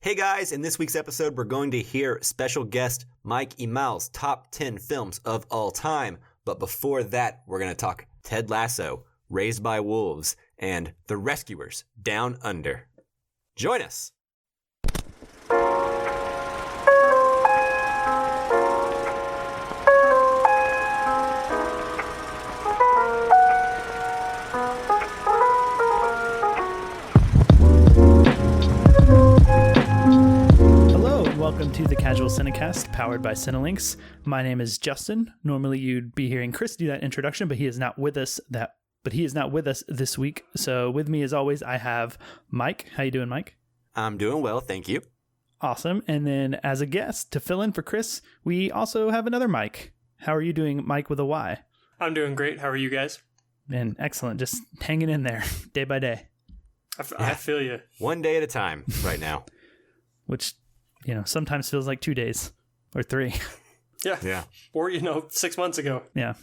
Hey guys, in this week's episode, we're going to hear special guest Myke Emal's top 10 films of all time. But before that, we're going to talk Ted Lasso, Raised by Wolves, and The Rescuers, Down Under. Join us! Welcome to the Casual Cinecast, powered by Cinelinx. My name is Justin. Normally, you'd be hearing Chris do that introduction, but he is not with us. This week. So, with me, as always, I have Myke. How you doing, Myke? I'm doing well, thank you. Awesome. And then, as a guest to fill in for Chris, we also have another Myke. How are you doing, Myke with a Y? I'm doing great. How are you guys? Man, excellent. Just hanging in there, day by day. I feel you. One day at a time, right now. Which, sometimes feels like 2 days or 3. Yeah. Or, 6 months ago. Yeah.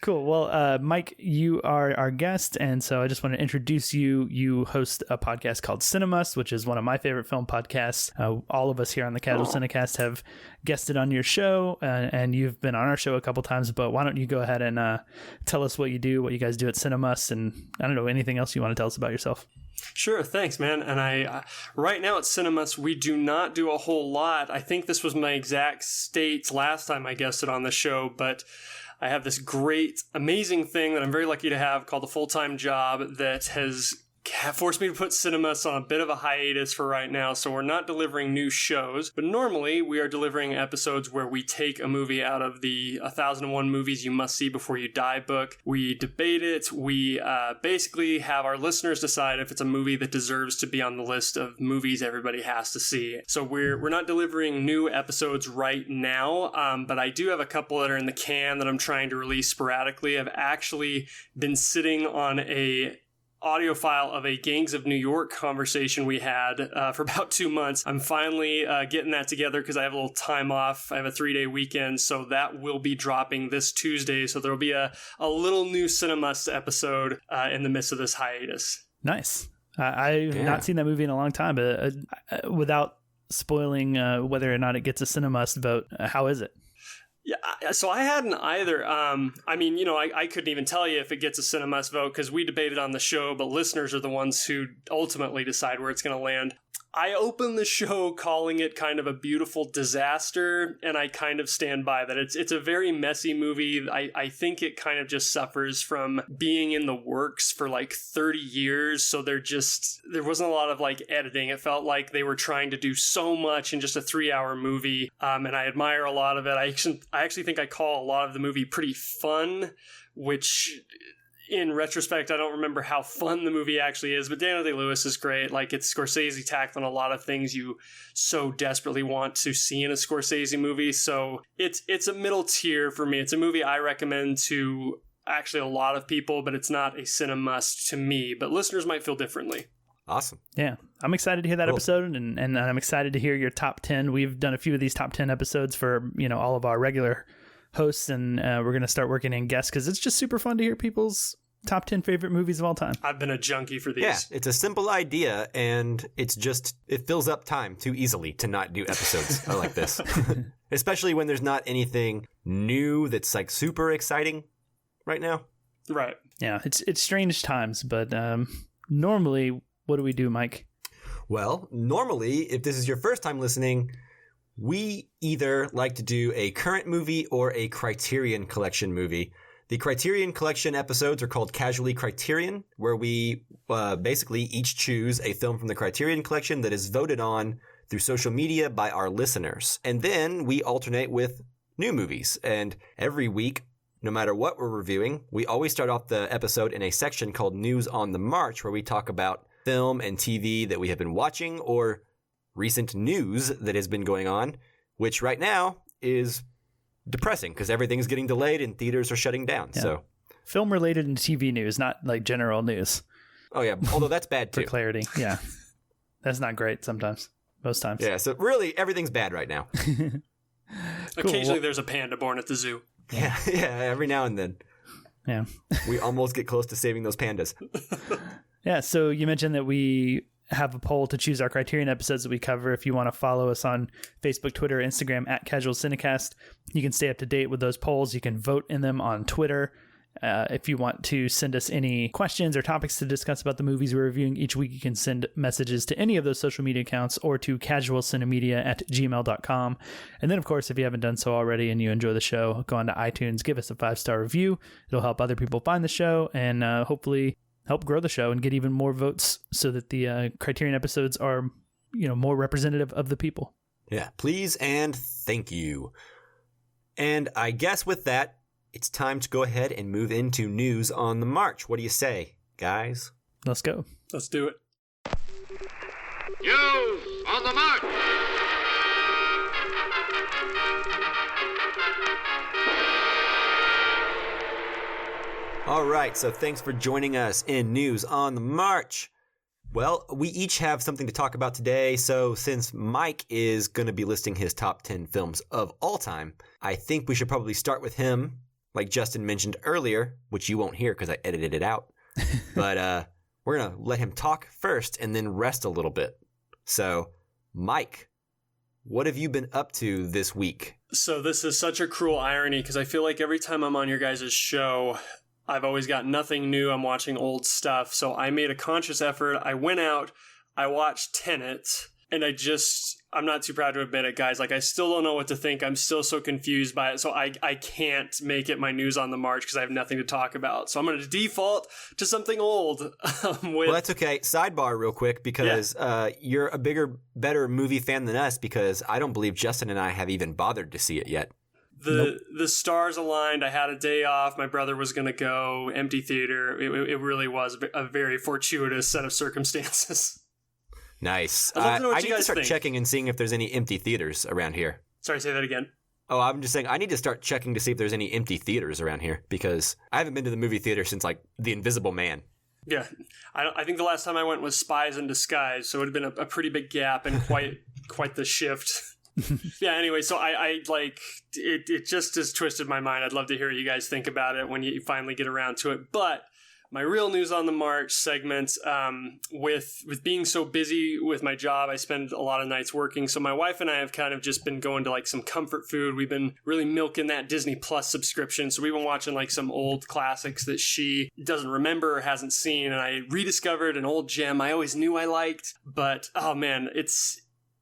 Cool. Well, Myke, you are our guest, and so I just want to introduce you. You host a podcast called CineMusts, which is one of my favorite film podcasts. All of us here on the Casual Cinecast have guested on your show, and you've been on our show a couple times, but why don't you go ahead and tell us what you do, what you guys do at CineMusts, and I don't know, anything else you want to tell us about yourself? Sure, thanks, man. And I right now at CineMusts, we do not do a whole lot. I think this was my exact states last time I guested on the show, but I have this great, amazing thing that I'm very lucky to have called a full-time job that has forced me to put CineMusts on a bit of a hiatus for right now. So we're not delivering new shows, but normally we are delivering episodes where we take a movie out of the 1001 Movies You Must See Before You Die book. We debate it. We basically have our listeners decide if it's a movie that deserves to be on the list of movies everybody has to see. So we're not delivering new episodes right now, but I do have a couple that are in the can that I'm trying to release sporadically. I've actually been sitting on a audio file of a Gangs of New York conversation we had for about 2 months. I'm finally getting that together because I have a little time off. I have a 3-day weekend, so that will be dropping this Tuesday. So there'll be a little new CineMusts episode in the midst of this hiatus. Nice. I've not seen that movie in a long time, but without spoiling whether or not it gets a CineMust vote, how is it? Yeah, so I hadn't either. I couldn't even tell you if it gets a CineMust vote because we debated on the show, but listeners are the ones who ultimately decide where it's going to land. I opened the show calling it kind of a beautiful disaster, and I kind of stand by that. It's a very messy movie. I think it kind of just suffers from being in the works for like 30 years, so there wasn't a lot of like editing. It felt like they were trying to do so much in just a 3-hour movie, and I admire a lot of it. I actually think I call a lot of the movie pretty fun, which in retrospect, I don't remember how fun the movie actually is, but Daniel Day-Lewis is great. Like, it's Scorsese tacked on a lot of things you so desperately want to see in a Scorsese movie. So it's a middle tier for me. It's a movie I recommend to actually a lot of people, but it's not a CineMust to me. But listeners might feel differently. Awesome. Yeah, I'm excited to hear that episode, and I'm excited to hear your top 10. We've done a few of these top 10 episodes for, all of our regular hosts, and we're going to start working in guests because it's just super fun to hear people's top 10 favorite movies of all time. I've been a junkie for these. Yeah, it's a simple idea, and it fills up time too easily to not do episodes like this. Especially when there's not anything new that's like super exciting right now. Right. Yeah, it's strange times, but normally, what do we do, Myke? Well, normally, if this is your first time listening, we either like to do a current movie or a Criterion Collection movie. The Criterion Collection episodes are called Casually Criterion, where we basically each choose a film from the Criterion Collection that is voted on through social media by our listeners. And then we alternate with new movies. And every week, no matter what we're reviewing, we always start off the episode in a section called News on the March, where we talk about film and TV that we have been watching or recent news that has been going on, which right now is depressing because everything's getting delayed and theaters are shutting down. Yeah. So film related and TV news, not like general news. Oh yeah, although that's bad too. For clarity, yeah. That's not great sometimes. Most times. Yeah, so really everything's bad right now. Cool. Occasionally there's a panda born at the zoo. Yeah, every now and then. Yeah. We almost get close to saving those pandas. Yeah, so you mentioned that we have a poll to choose our Criterion episodes that we cover. If you want to follow us on Facebook, Twitter, Instagram at Casual Cinecast, you can stay up to date with those polls. You can vote in them on Twitter. If you want to send us any questions or topics to discuss about the movies we're reviewing each week, you can send messages to any of those social media accounts or to casualcinemedia@gmail.com. And then, of course, if you haven't done so already and you enjoy the show, go on to iTunes, give us a 5-star review. It'll help other people find the show and hopefully help grow the show and get even more votes so that the Criterion episodes are, more representative of the people. Yeah, please and thank you. And I guess with that, it's time to go ahead and move into news on the march. What do you say, guys? Let's go. Let's do it. News on the march! All right, so thanks for joining us in News on the March. Well, we each have something to talk about today, so since Myke is going to be listing his top 10 films of all time, I think we should probably start with him, like Justin mentioned earlier, which you won't hear because I edited it out. But we're going to let him talk first and then rest a little bit. So, Myke, what have you been up to this week? So this is such a cruel irony because I feel like every time I'm on your guys' show, I've always got nothing new. I'm watching old stuff. So I made a conscious effort. I went out, I watched Tenet, and I'm not too proud to admit it, guys. Like, I still don't know what to think. I'm still so confused by it. So I can't make it my news on the march because I have nothing to talk about. So I'm going to default to something old. Well, that's okay. Sidebar real quick because you're a better movie fan than us because I don't believe Justin and I have even bothered to see it yet. The stars aligned. I had a day off. My brother was going to go. Empty theater. It really was a very fortuitous set of circumstances. Nice. I need to start checking and seeing if there's any empty theaters around here. Sorry, say that again. Oh, I'm just saying I need to start checking to see if there's any empty theaters around here because I haven't been to the movie theater since like The Invisible Man. Yeah, I think the last time I went was Spies in Disguise, so it would have been a pretty big gap and quite the shift. Yeah, anyway, so I like it just has twisted my mind. I'd love to hear what you guys think about it when you finally get around to it. But my real news on the march segment, with being so busy with my job, I spend a lot of nights working. So my wife and I have kind of just been going to like some comfort food. We've been really milking that Disney Plus subscription. So we've been watching like some old classics that she doesn't remember or hasn't seen. And I rediscovered an old gem I always knew I liked. But, oh man,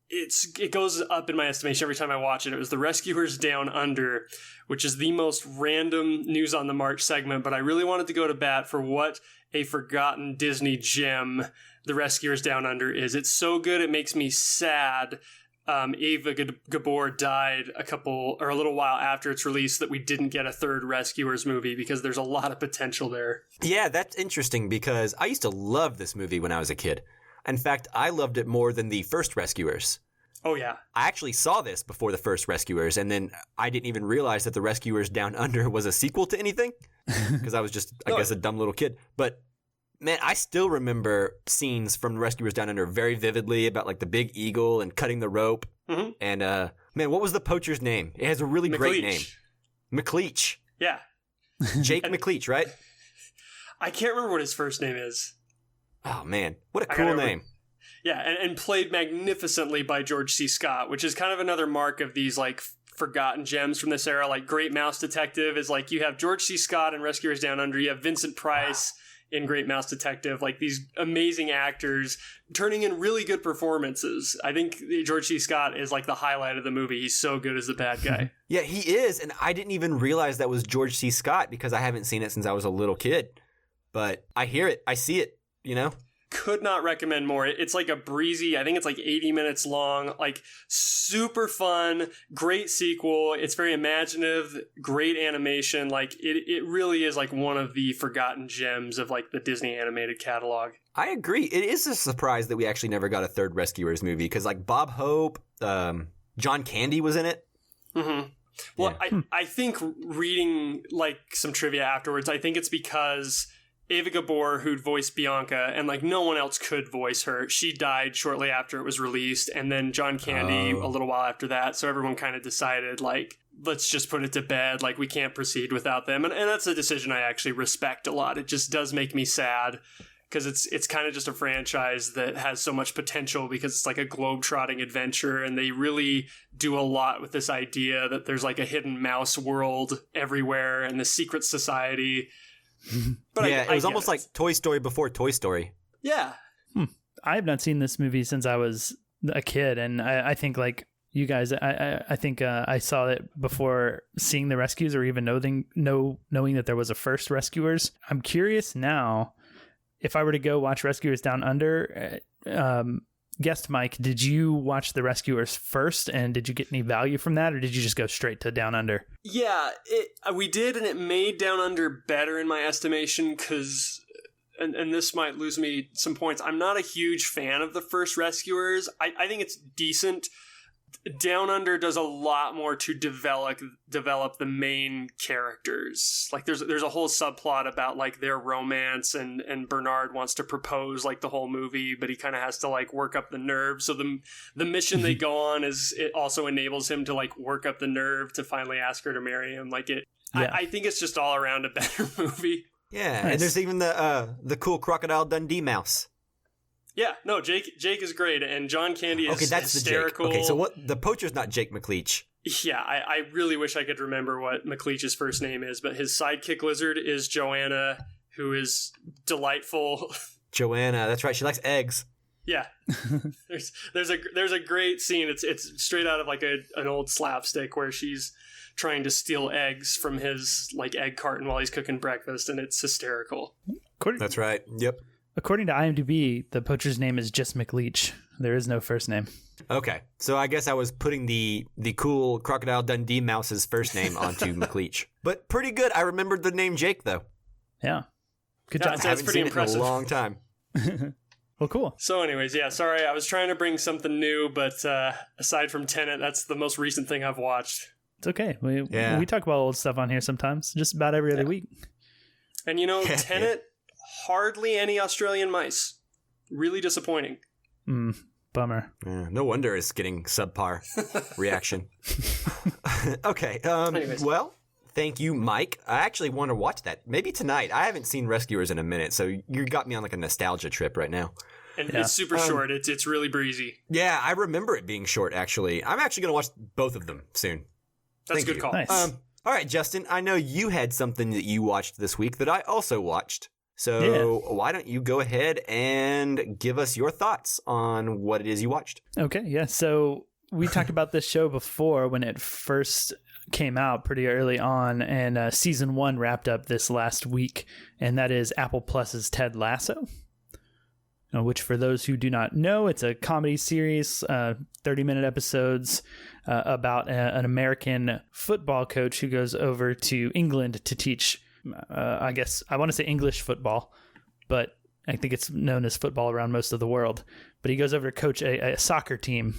it goes up in my estimation every time I watch it. It was The Rescuers Down Under, which is the most random news on the march segment, but I really wanted to go to bat for what a forgotten Disney gem The Rescuers Down Under is. It's so good it makes me sad. Ava Gabor died a little while after its release that we didn't get a third Rescuers movie because there's a lot of potential there. Yeah, that's interesting because I used to love this movie when I was a kid. In fact, I loved it more than the first Rescuers. Oh, yeah. I actually saw this before the first Rescuers, and then I didn't even realize that The Rescuers Down Under was a sequel to anything, because I was just, I guess, a dumb little kid. But, man, I still remember scenes from The Rescuers Down Under very vividly about, like, the big eagle and cutting the rope. Mm-hmm. And, man, what was the poacher's name? It has a really great name. McLeach. Yeah. Jake McLeach, right? I can't remember what his first name is. Oh, man. What a cool name. Yeah, and played magnificently by George C. Scott, which is kind of another mark of these, like, forgotten gems from this era. Like, Great Mouse Detective is, like, you have George C. Scott in Rescuers Down Under. You have Vincent Price in Great Mouse Detective. Like, these amazing actors turning in really good performances. I think George C. Scott is, like, the highlight of the movie. He's so good as the bad guy. Yeah, he is, and I didn't even realize that was George C. Scott because I haven't seen it since I was a little kid. But I hear it. I see it. You know? Could not recommend more. It's like a breezy, I think it's like 80 minutes long, like super fun, great sequel. It's very imaginative, great animation. Like it really is like one of the forgotten gems of like the Disney animated catalog. I agree. It is a surprise that we actually never got a third Rescuers movie because like Bob Hope, John Candy was in it. Mm-hmm. Well, yeah. I think reading like some trivia afterwards, I think it's because Ava Gabor, who'd voiced Bianca, and like no one else could voice her. She died shortly after it was released, and then John Candy a little while after that. So everyone kind of decided, like, let's just put it to bed. Like, we can't proceed without them. And that's a decision I actually respect a lot. It just does make me sad because it's kind of just a franchise that has so much potential because it's like a globe-trotting adventure, and they really do a lot with this idea that there's like a hidden mouse world everywhere and the secret society. But yeah, it was almost like Toy Story before Toy Story. Yeah. I have not seen this movie since I was a kid, and I think like you guys, I think I saw it before seeing The Rescues or even knowing that there was a first Rescuers. I'm curious now, if I were to go watch Rescuers Down Under, guest Myke, did you watch The Rescuers first, and did you get any value from that, or did you just go straight to Down Under? Yeah, we did, and it made Down Under better in my estimation because... And this might lose me some points. I'm not a huge fan of the first Rescuers. I think it's decent. Down Under does a lot more to develop the main characters. Like there's a whole subplot about like their romance, and Bernard wants to propose like the whole movie, but he kind of has to like work up the nerve. So the mission they go on it also enables him to like work up the nerve to finally ask her to marry him. Like it, yeah. I think it's just all around a better movie. Yeah, nice. And there's even the cool Crocodile Dundee mouse. Yeah, no, Jake is great, and John Candy is hysterical. The Jake. Okay, so the poacher's not Jake McLeach. Yeah, I really wish I could remember what McLeach's first name is, but his sidekick lizard is Joanna, who is delightful. Joanna, that's right. She likes eggs. Yeah, there's a great scene. It's straight out of like an old slapstick where she's trying to steal eggs from his like egg carton while he's cooking breakfast, and it's hysterical. That's right. Yep. According to IMDb, the poacher's name is just McLeach. There is no first name. Okay, so I guess I was putting the cool Crocodile Dundee mouse's first name onto McLeach, but pretty good. I remembered the name Jake though. Yeah, good job. That's pretty impressive. It in a long time. Well, cool. So anyways, yeah, sorry, I was trying to bring something new, but aside from Tenet, that's the most recent thing I've watched. It's okay. We talk about old stuff on here sometimes, just about every other week. And Tenet, hardly any Australian mice. Really disappointing. Bummer. Yeah, no wonder it's getting subpar reaction. Okay. Well, thank you, Myke. I actually want to watch that. Maybe tonight. I haven't seen Rescuers in a minute, so you got me on like a nostalgia trip right now. And it's super short. It's really breezy. Yeah, I remember it being short, actually. I'm actually going to watch both of them soon. That's a good call. Nice. All right, Justin, I know you had something that you watched this week that I also watched. So why don't you go ahead and give us your thoughts on what it is you watched? Okay, yeah. So we talked about this show before when it first came out pretty early on, and season 1 wrapped up this last week, and that is Apple Plus's Ted Lasso, which for those who do not know, it's a comedy series, 30-minute episodes about an American football coach who goes over to England to teach I guess I want to say English football, but I think it's known as football around most of the world. But he goes over to coach a soccer team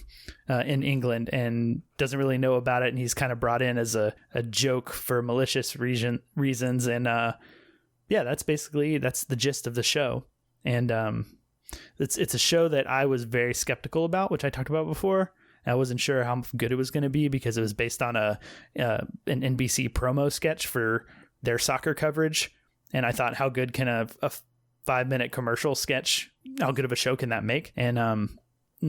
in England and doesn't really know about it. And he's kind of brought in as a joke for malicious reasons. And that's the gist of the show. And it's a show that I was very skeptical about, which I talked about before. I wasn't sure how good it was going to be because it was based on an NBC promo sketch for their soccer coverage, and I thought, how good can a 5-minute commercial sketch, how good of a show can that make? And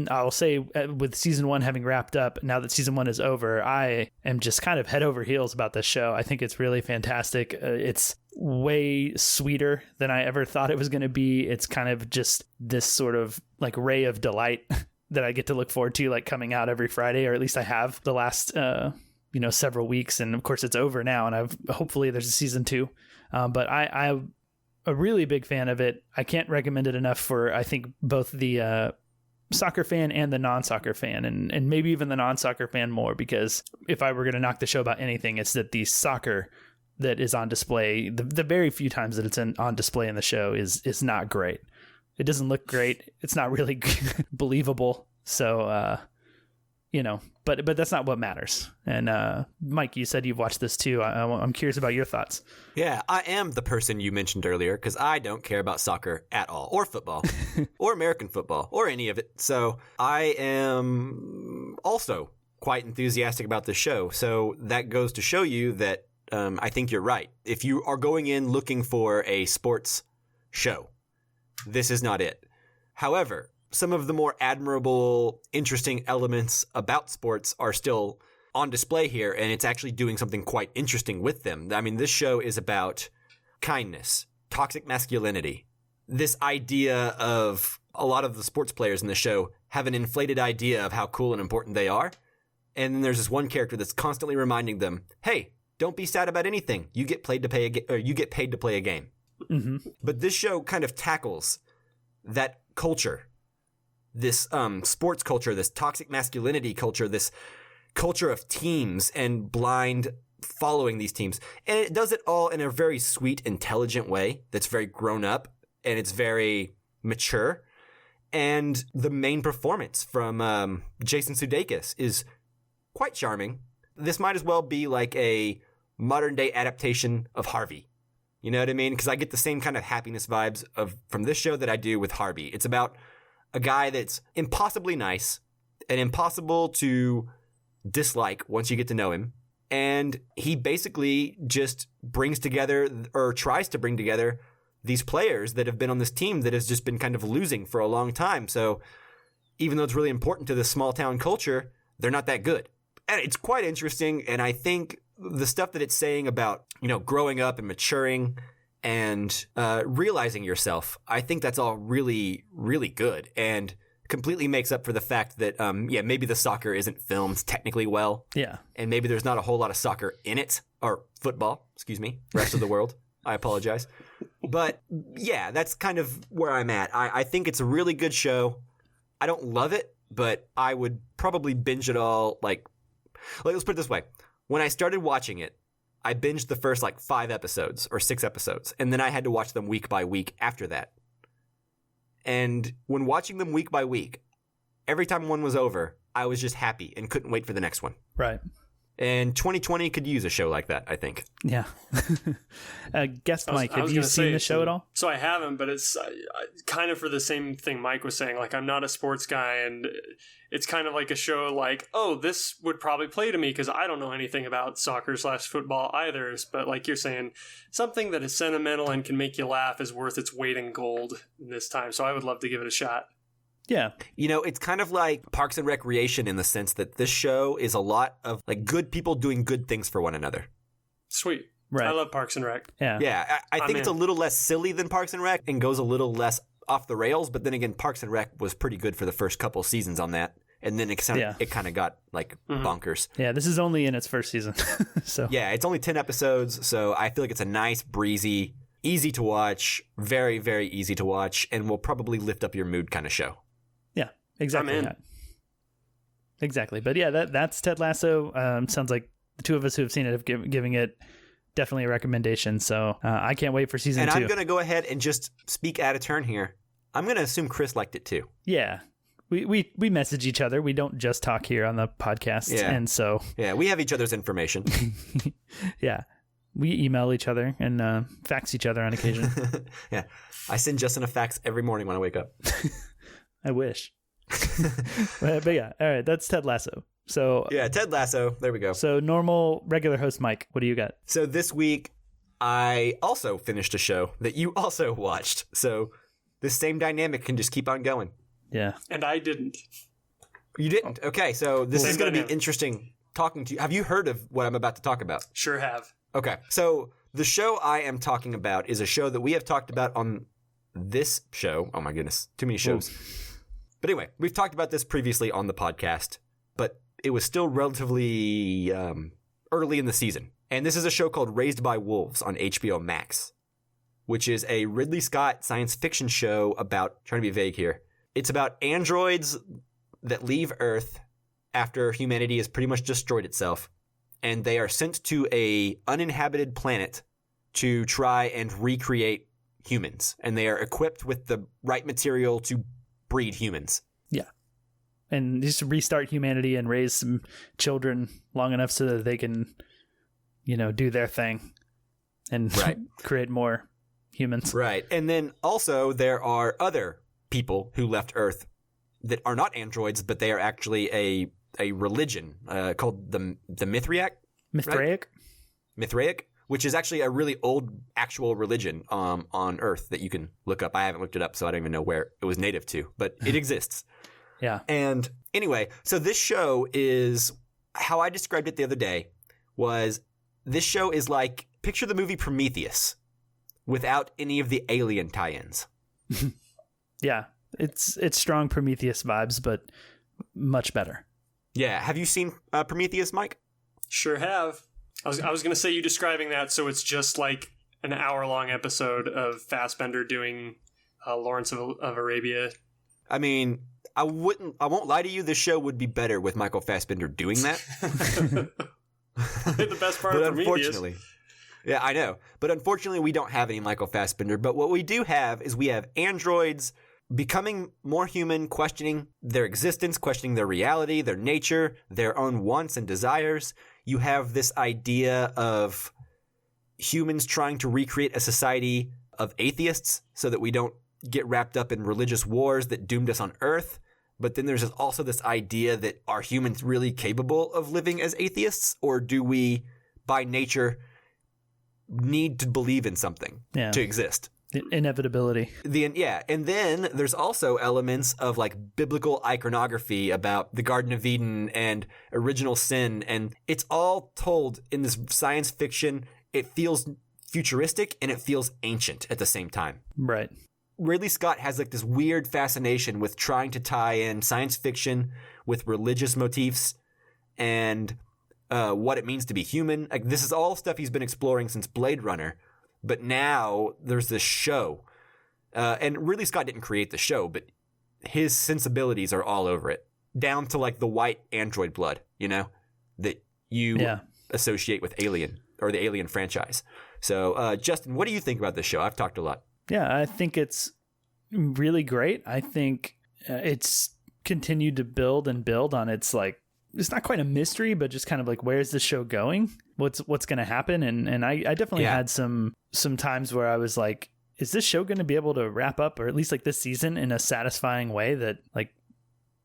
I'll say with season 1 having wrapped up, now that season 1 is over, I am just kind of head over heels about this show. I think it's really fantastic. It's way sweeter than I ever thought it was going to be. It's kind of just this sort of like ray of delight that I get to look forward to, like coming out every Friday, or at least I have the last several weeks, and of course it's over now, and hopefully there's a season 2. But I'm a really big fan of it. I can't recommend it enough for, I think, both the soccer fan and the non-soccer fan, and maybe even the non-soccer fan more, because if I were going to knock the show about anything, it's that the soccer that is on display, the very few times that it's on display in the show is not great. It doesn't look great. It's not really believable. So, but that's not what matters. And Myke, you said you've watched this too. I'm curious about your thoughts. Yeah, I am the person you mentioned earlier because I don't care about soccer at all, or football, or American football, or any of it. So I am also quite enthusiastic about the show. So that goes to show you that I think you're right. If you are going in looking for a sports show, this is not it. However, some of the more admirable, interesting elements about sports are still on display here, and it's actually doing something quite interesting with them. I mean, this show is about kindness, toxic masculinity. This idea of a lot of the sports players in the show have an inflated idea of how cool and important they are. And then there's this one character that's constantly reminding them, hey, don't be sad about anything. You get paid to play a game. Mm-hmm. But this show kind of tackles that culture, this sports culture, this toxic masculinity culture, this culture of teams and blind following these teams. And it does it all in a very sweet, intelligent way that's very grown up and it's very mature. And the main performance from Jason Sudeikis is quite charming. This might as well be like a modern day adaptation of Harvey. You know what I mean? Because I get the same kind of happiness vibes from this show that I do with Harvey. It's about a guy that's impossibly nice and impossible to dislike once you get to know him. And he basically just brings together or tries to bring together these players that have been on this team that has just been kind of losing for a long time. So even though it's really important to this small town culture, they're not that good. And it's quite interesting. And I think the stuff that it's saying about, you know, growing up and maturing and realizing yourself, I think that's all really, really good and completely makes up for the fact that, maybe the soccer isn't filmed technically well. Yeah. And maybe there's not a whole lot of soccer in it, or football, excuse me, rest of the world. I apologize. But yeah, that's kind of where I'm at. I think it's a really good show. I don't love it, but I would probably binge it all. Like let's put it this way. When I started watching it, I binged the first 5 episodes or 6 episodes, and then I had to watch them week by week after that. And when watching them week by week, every time one was over, I was just happy and couldn't wait for the next one. Right. And 2020 could use a show like that, I think. Yeah. Guest Mike, have you seen the show at all? So I haven't, but it's kind of for the same thing Mike was saying. I'm not a sports guy, and it's kind of like a show this would probably play to me because I don't know anything about soccer/football either. But like you're saying, something that is sentimental and can make you laugh is worth its weight in gold this time. So I would love to give it a shot. Yeah. You know, it's kind of like Parks and Recreation in the sense that this show is a lot of good people doing good things for one another. Sweet. Right. I love Parks and Rec. Yeah. Yeah. I think it's a little less silly than Parks and Rec and goes a little less off the rails. But then again, Parks and Rec was pretty good for the first couple seasons on that. And then it kind of got bonkers. Yeah. This is only in its first season. So yeah, it's only 10 episodes. So I feel like it's a nice, breezy, easy to watch, very, very easy to watch, and will probably lift up your mood kind of show. Exactly. Yeah. Exactly. But yeah, that's Ted Lasso. Sounds like the two of us who have seen it have giving it definitely a recommendation. So I can't wait for season 2. And I'm going to go ahead and just speak out of turn here. I'm going to assume Chris liked it too. Yeah. We message each other. We don't just talk here on the podcast. Yeah. And so. Yeah, we have each other's information. Yeah. We email each other and fax each other on occasion. Yeah. I send Justin a fax every morning when I wake up. I wish. But yeah, all right, that's Ted Lasso. So yeah, Ted Lasso. There we go. So regular host Mike, what do you got? So this week, I also finished a show that you also watched. So this same dynamic can just keep on going. Yeah. And I didn't. You didn't? Okay, so this is going to be dynamic. Interesting talking to you. Have you heard of what I'm about to talk about? Sure have. Okay, so the show I am talking about is a show that we have talked about on this show. Oh my goodness, too many shows. Ooh. But anyway, we've talked about this previously on the podcast, but it was still relatively early in the season. And this is a show called Raised by Wolves on HBO Max, which is a Ridley Scott science fiction show about, trying to be vague here, it's about androids that leave Earth after humanity has pretty much destroyed itself, and they are sent to a uninhabited planet to try and recreate humans. And they are equipped with the right material to breed humans. Yeah. And just restart humanity and raise some children long enough so that they can, do their thing and create more humans. Right. And then also there are other people who left Earth that are not androids, but they are actually a religion called the Mithraic. Mithraic? Mithraic, which is actually a really old actual religion on Earth that you can look up. I haven't looked it up, so I don't even know where it was native to, but it exists. Yeah. And anyway, so this show is, how I described it the other day was, this show is like, picture the movie Prometheus without any of the alien tie-ins. Yeah. It's strong Prometheus vibes, but much better. Yeah. Have you seen Prometheus, Mike? Sure have. I was going to say, you describing that, so it's just like an hour-long episode of Fassbender doing Lawrence of Arabia. I mean, I won't lie to you, this show would be better with Michael Fassbender doing that. The best part But of Prometheus. unfortunately, yeah, I know. But unfortunately, we don't have any Michael Fassbender. But what we do have is we have androids becoming more human, questioning their existence, questioning their reality, their nature, their own wants and desires. You have this idea of humans trying to recreate a society of atheists so that we don't get wrapped up in religious wars that doomed us on Earth. But then there's also this idea that, are humans really capable of living as atheists? Or do we, by nature, need to believe in something to exist? The inevitability. And then there's also elements of like biblical iconography about the Garden of Eden and original sin. And it's all told in this science fiction. It feels futuristic and it feels ancient at the same time. Right. Ridley Scott has like this weird fascination with trying to tie in science fiction with religious motifs and what it means to be human. Like, this is all stuff he's been exploring since Blade Runner. But now there's this show. And Ridley Scott didn't create the show, but his sensibilities are all over it. Down to like the white android blood, that you associate with Alien or the Alien franchise. So, Justin, what do you think about this show? I've talked a lot. Yeah, I think it's really great. I think it's continued to build on its like, it's not quite a mystery, but just kind of like, where's the show going? What's going to happen? And I definitely had some times where I was like, is this show going to be able to wrap up, or at least like this season, in a satisfying way that like,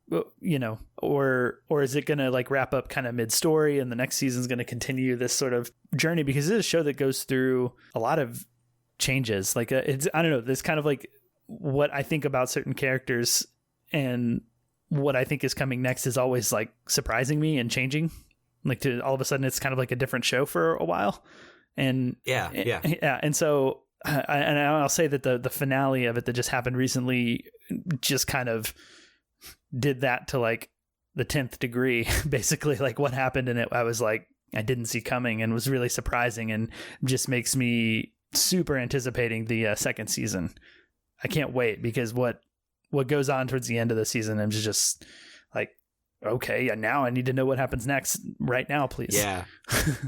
or is it going to like wrap up kind of mid-story and the next season's going to continue this sort of journey? Because it is a show that goes through a lot of changes. Like it's, I don't know, this kind of like what I think about certain characters and what I think is coming next is always like surprising me and changing. Like, to all of a sudden it's kind of like a different show for a while. And yeah. And so, I'll say that the finale of it that just happened recently just kind of did that to like the 10th degree, basically. Like, what happened in it, I was like, I didn't see coming, and was really surprising, and just makes me super anticipating the second season. I can't wait, because what goes on towards the end of the season, I'm just like, okay, now I need to know what happens next right now, please. Yeah.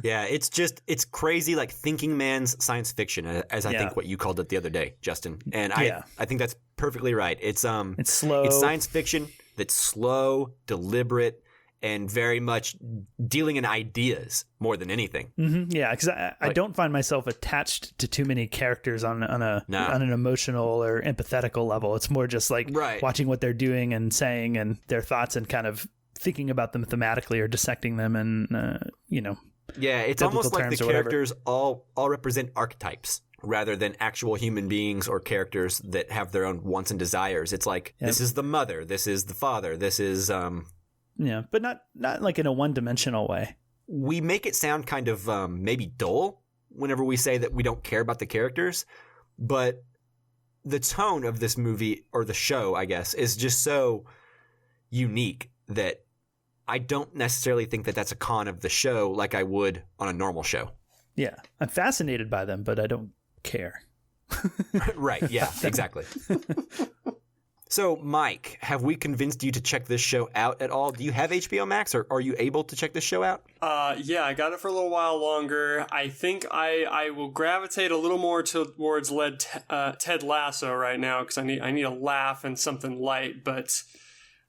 Yeah. It's crazy, like thinking man's science fiction, as I think what you called it the other day, Justin. And I think that's perfectly right. It's slow. It's science fiction that's slow, deliberate, and very much dealing in ideas more than anything. Mm-hmm. Yeah, because I don't find myself attached to too many characters on an emotional or empathetical level. It's more just like watching what they're doing and saying and their thoughts, and kind of thinking about them thematically or dissecting them, and yeah, it's almost like the characters all represent archetypes rather than actual human beings or characters that have their own wants and desires. It's like, this is the mother, this is the father, this is but not like in a one-dimensional way. We make it sound kind of maybe dull whenever we say that we don't care about the characters, but the tone of this movie, or the show, I guess, is just so unique that I don't necessarily think that that's a con of the show like I would on a normal show. Yeah. I'm fascinated by them, but I don't care. Right. Yeah, exactly. So, Mike, have we convinced you to check this show out at all? Do you have HBO Max, or are you able to check this show out? Yeah, I got it for a little while longer. I think I will gravitate a little more towards Ted Lasso right now, because I need a laugh and something light. But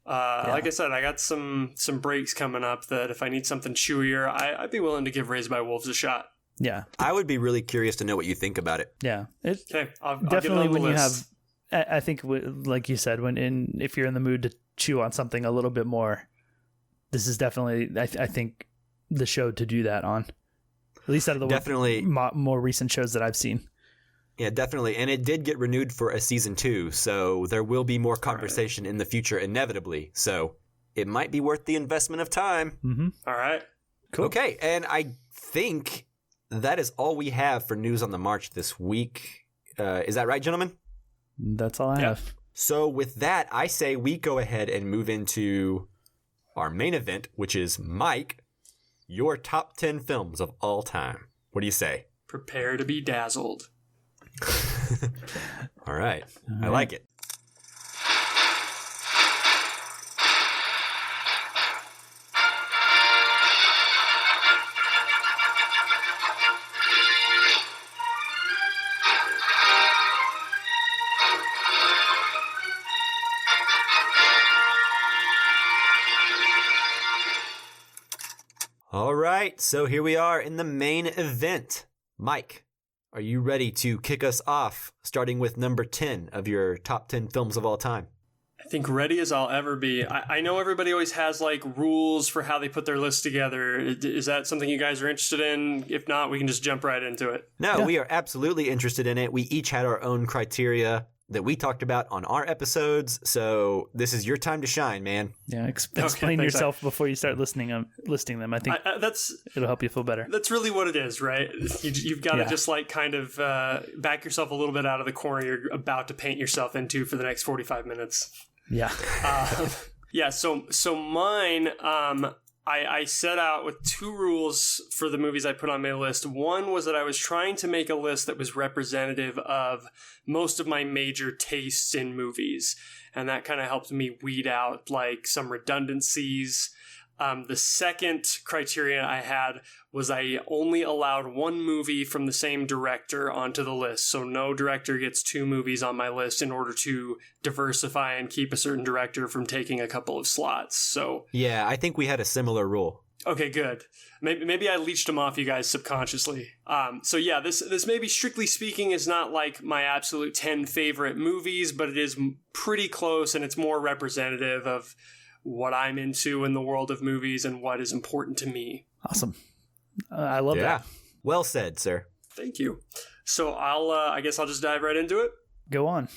like I said, I got some breaks coming up that if I need something chewier, I'd be willing to give Raised by Wolves a shot. Yeah, I would be really curious to know what you think about it. Yeah, okay, I'll definitely get it on the list. I think, like you said, if you're in the mood to chew on something a little bit more, this is definitely, I think, the show to do that on. At least out of the definitely more recent shows that I've seen. Yeah, definitely. And it did get renewed for a season 2, so there will be more conversation in the future inevitably. So it might be worth the investment of time. Mm-hmm. All right. Cool. Okay, and I think that is all we have for news on the march this week. Is that right, gentlemen? That's all I have. So with that, I say we go ahead and move into our main event, which is Myke, your top 10 films of all time. What do you say? Prepare to be dazzled. All right. I like it. All right, so here we are in the main event. Myke, are you ready to kick us off, starting with number 10 of your top 10 films of all time? I think ready as I'll ever be. I know everybody always has like rules for how they put their list together. Is that something you guys are interested in? If not, we can just jump right into it. No, we are absolutely interested in it. We each had our own criteria that we talked about on our episodes, so this is your time to shine, man. Yeah, explain yourself before you start listing them. I think it'll help you feel better. That's really what it is, right? You've got to just like kind of back yourself a little bit out of the corner you're about to paint yourself into for the next 45 minutes. Yeah. So mine, I set out with 2 rules for the movies I put on my list. One was that I was trying to make a list that was representative of most of my major tastes in movies. And that kind of helped me weed out like some redundancies. The second criteria I had was I only allowed 1 movie from the same director onto the list. So no director gets 2 movies on my list in order to diversify and keep a certain director from taking a couple of slots. So yeah, I think we had a similar rule. Okay, good. Maybe I leached them off you guys subconsciously. So yeah, this maybe strictly speaking is not like my absolute 10 favorite movies, but it is pretty close and it's more representative of what I'm into in the world of movies and what is important to me. Awesome. I love that. Well said, sir. Thank you. So I guess I'll just dive right into it. Go on.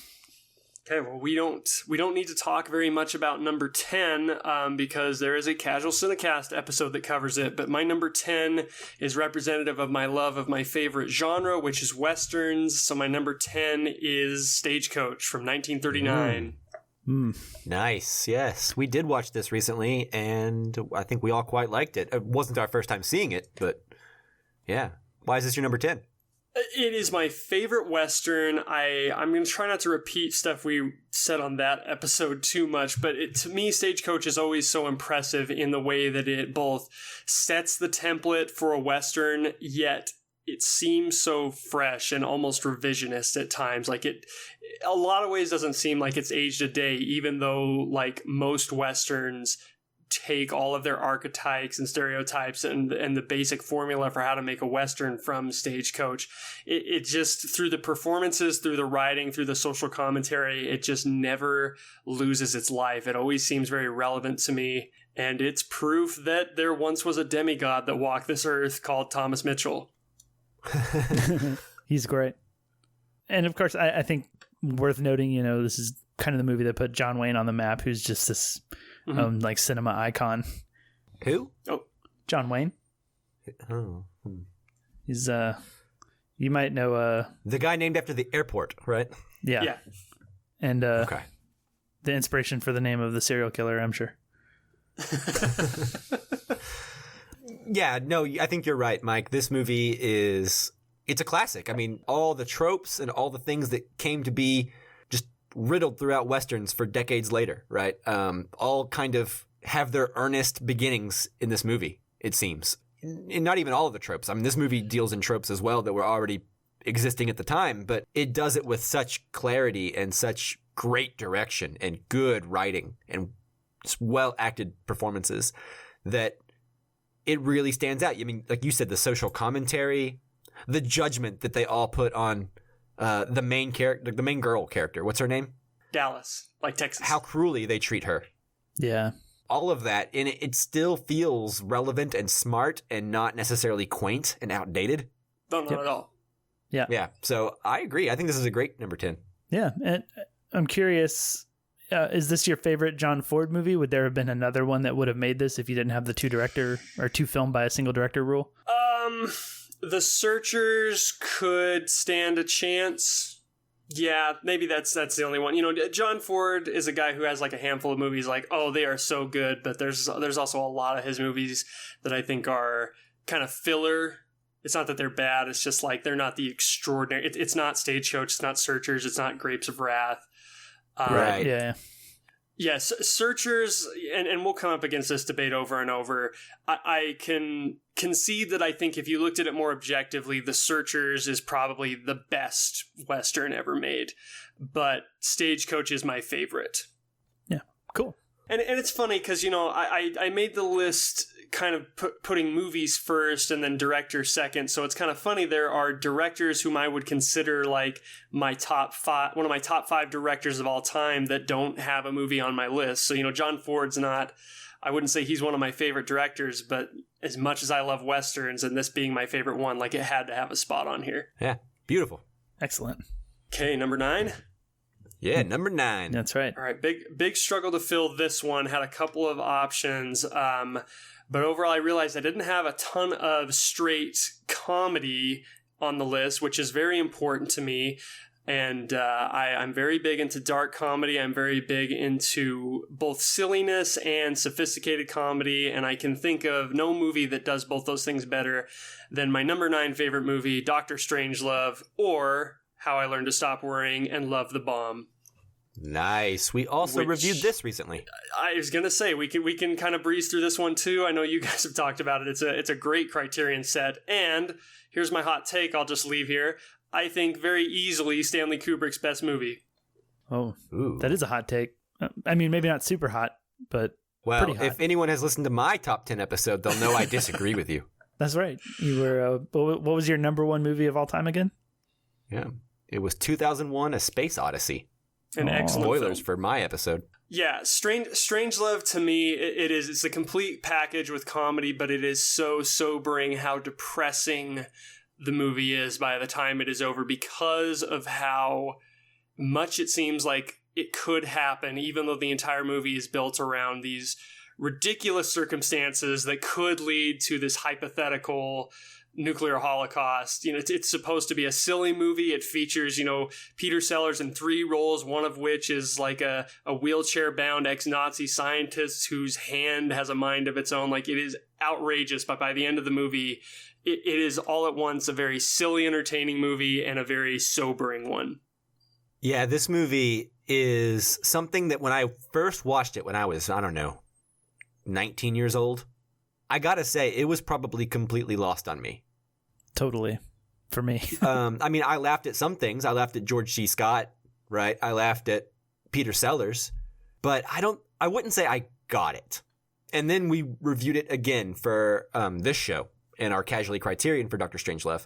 Okay, well, we don't need to talk very much about number 10 because there is a Casual Cinecast episode that covers it, but my number 10 is representative of my love of my favorite genre, which is Westerns. So my number 10 is Stagecoach from 1939. Nice. Yes, we did watch this recently, and I think we all quite liked it. It wasn't our first time seeing it, but yeah. Why is this your number 10? It is my favorite Western. I'm going to try not to repeat stuff we said on that episode too much, but to me, Stagecoach is always so impressive in the way that it both sets the template for a Western, yet it seems so fresh and almost revisionist at times. Like a lot of ways doesn't seem like it's aged a day, even though like most Westerns take all of their archetypes and stereotypes and the basic formula for how to make a Western from Stagecoach. It just, through the performances, through the writing, through the social commentary, it just never loses its life. It always seems very relevant to me. And it's proof that there once was a demigod that walked this earth called Thomas Mitchell. He's great. And of course, I think worth noting, this is kind of the movie that put John Wayne on the map, who's just this like cinema icon. Who? Oh, John Wayne. Oh. He's you might know the guy named after the airport, right? Yeah. And okay. The inspiration for the name of the serial killer, I'm sure. Yeah, no, I think you're right, Myke. This movie it's a classic. I mean, all the tropes and all the things that came to be just riddled throughout Westerns for decades later, right? All kind of have their earnest beginnings in this movie, it seems. And not even all of the tropes. I mean, this movie deals in tropes as well that were already existing at the time, but it does it with such clarity and such great direction and good writing and just well-acted performances that it really stands out. I mean, like you said, the social commentary, the judgment that they all put on the main character, the main girl character. What's her name? Dallas, like Texas. How cruelly they treat her. Yeah. all of that, and it still feels relevant and smart and not necessarily quaint and outdated. No, not at all. Yeah. Yeah. So I agree. I think this is a great number 10. Yeah. And I'm curious, is this your favorite John Ford movie? Would there have been another one that would have made this if you didn't have the two film by a single director rule? The Searchers could stand a chance. Yeah, maybe that's the only one. John Ford is a guy who has like a handful of movies like, oh, they are so good, but there's also a lot of his movies that I think are kind of filler. It's not that they're bad, it's just like they're not the extraordinary. It's not Stagecoach, it's not Searchers, it's not Grapes of Wrath. Right. Yeah. Yes, Searchers, and we'll come up against this debate over and over. I can concede that I think if you looked at it more objectively, The Searchers is probably the best Western ever made. But Stagecoach is my favorite. Yeah, cool. And it's funny because, I made the list kind of putting movies first and then directors second. So it's kind of funny. There are directors whom I would consider like one of my top 5 directors of all time that don't have a movie on my list. So, John Ford's not, I wouldn't say he's one of my favorite directors, but as much as I love Westerns and this being my favorite one, like it had to have a spot on here. Yeah. Beautiful. Excellent. Okay, number 9. Yeah, number 9. That's right. All right, big struggle to fill this one. Had a couple of options, but overall I realized I didn't have a ton of straight comedy on the list, which is very important to me. And I'm very big into dark comedy. I'm very big into both silliness and sophisticated comedy. And I can think of no movie that does both those things better than my number 9 favorite movie, Dr. Strangelove, or How I Learned to Stop Worrying and Love the Bomb. Nice. We also reviewed this recently. I was gonna say we can kind of breeze through this one too. I know you guys have talked about it. It's a great Criterion set. And here's my hot take. I'll just leave here. I think very easily Stanley Kubrick's best movie. Oh, Ooh. That is a hot take. I mean, maybe not super hot, but pretty hot. If anyone has listened to my top 10 episode, they'll know I disagree with you. That's right. You were. What was your number 1 movie of all time again? Yeah, it was 2001: A Space Odyssey. An excellent Spoilers film. for my episode. Yeah, Strangelove to me, it's a complete package with comedy, but it is so sobering how depressing the movie is by the time it is over because of how much it seems like it could happen, even though the entire movie is built around these ridiculous circumstances that could lead to this hypothetical nuclear holocaust. It's supposed to be a silly movie. It features, Peter Sellers in 3 roles, one of which is like a wheelchair-bound ex-Nazi scientist whose hand has a mind of its own. Like, it is outrageous, but by the end of the movie, it is all at once a very silly, entertaining movie and a very sobering one. Yeah, this movie is something that when I first watched it when I was, 19 years old, I gotta say, it was probably completely lost on me. Totally. For me. I laughed at some things. I laughed at George C. Scott, right? I laughed at Peter Sellers, but I wouldn't say I got it. And then we reviewed it again for this show and our Casually Criterion for Dr. Strangelove.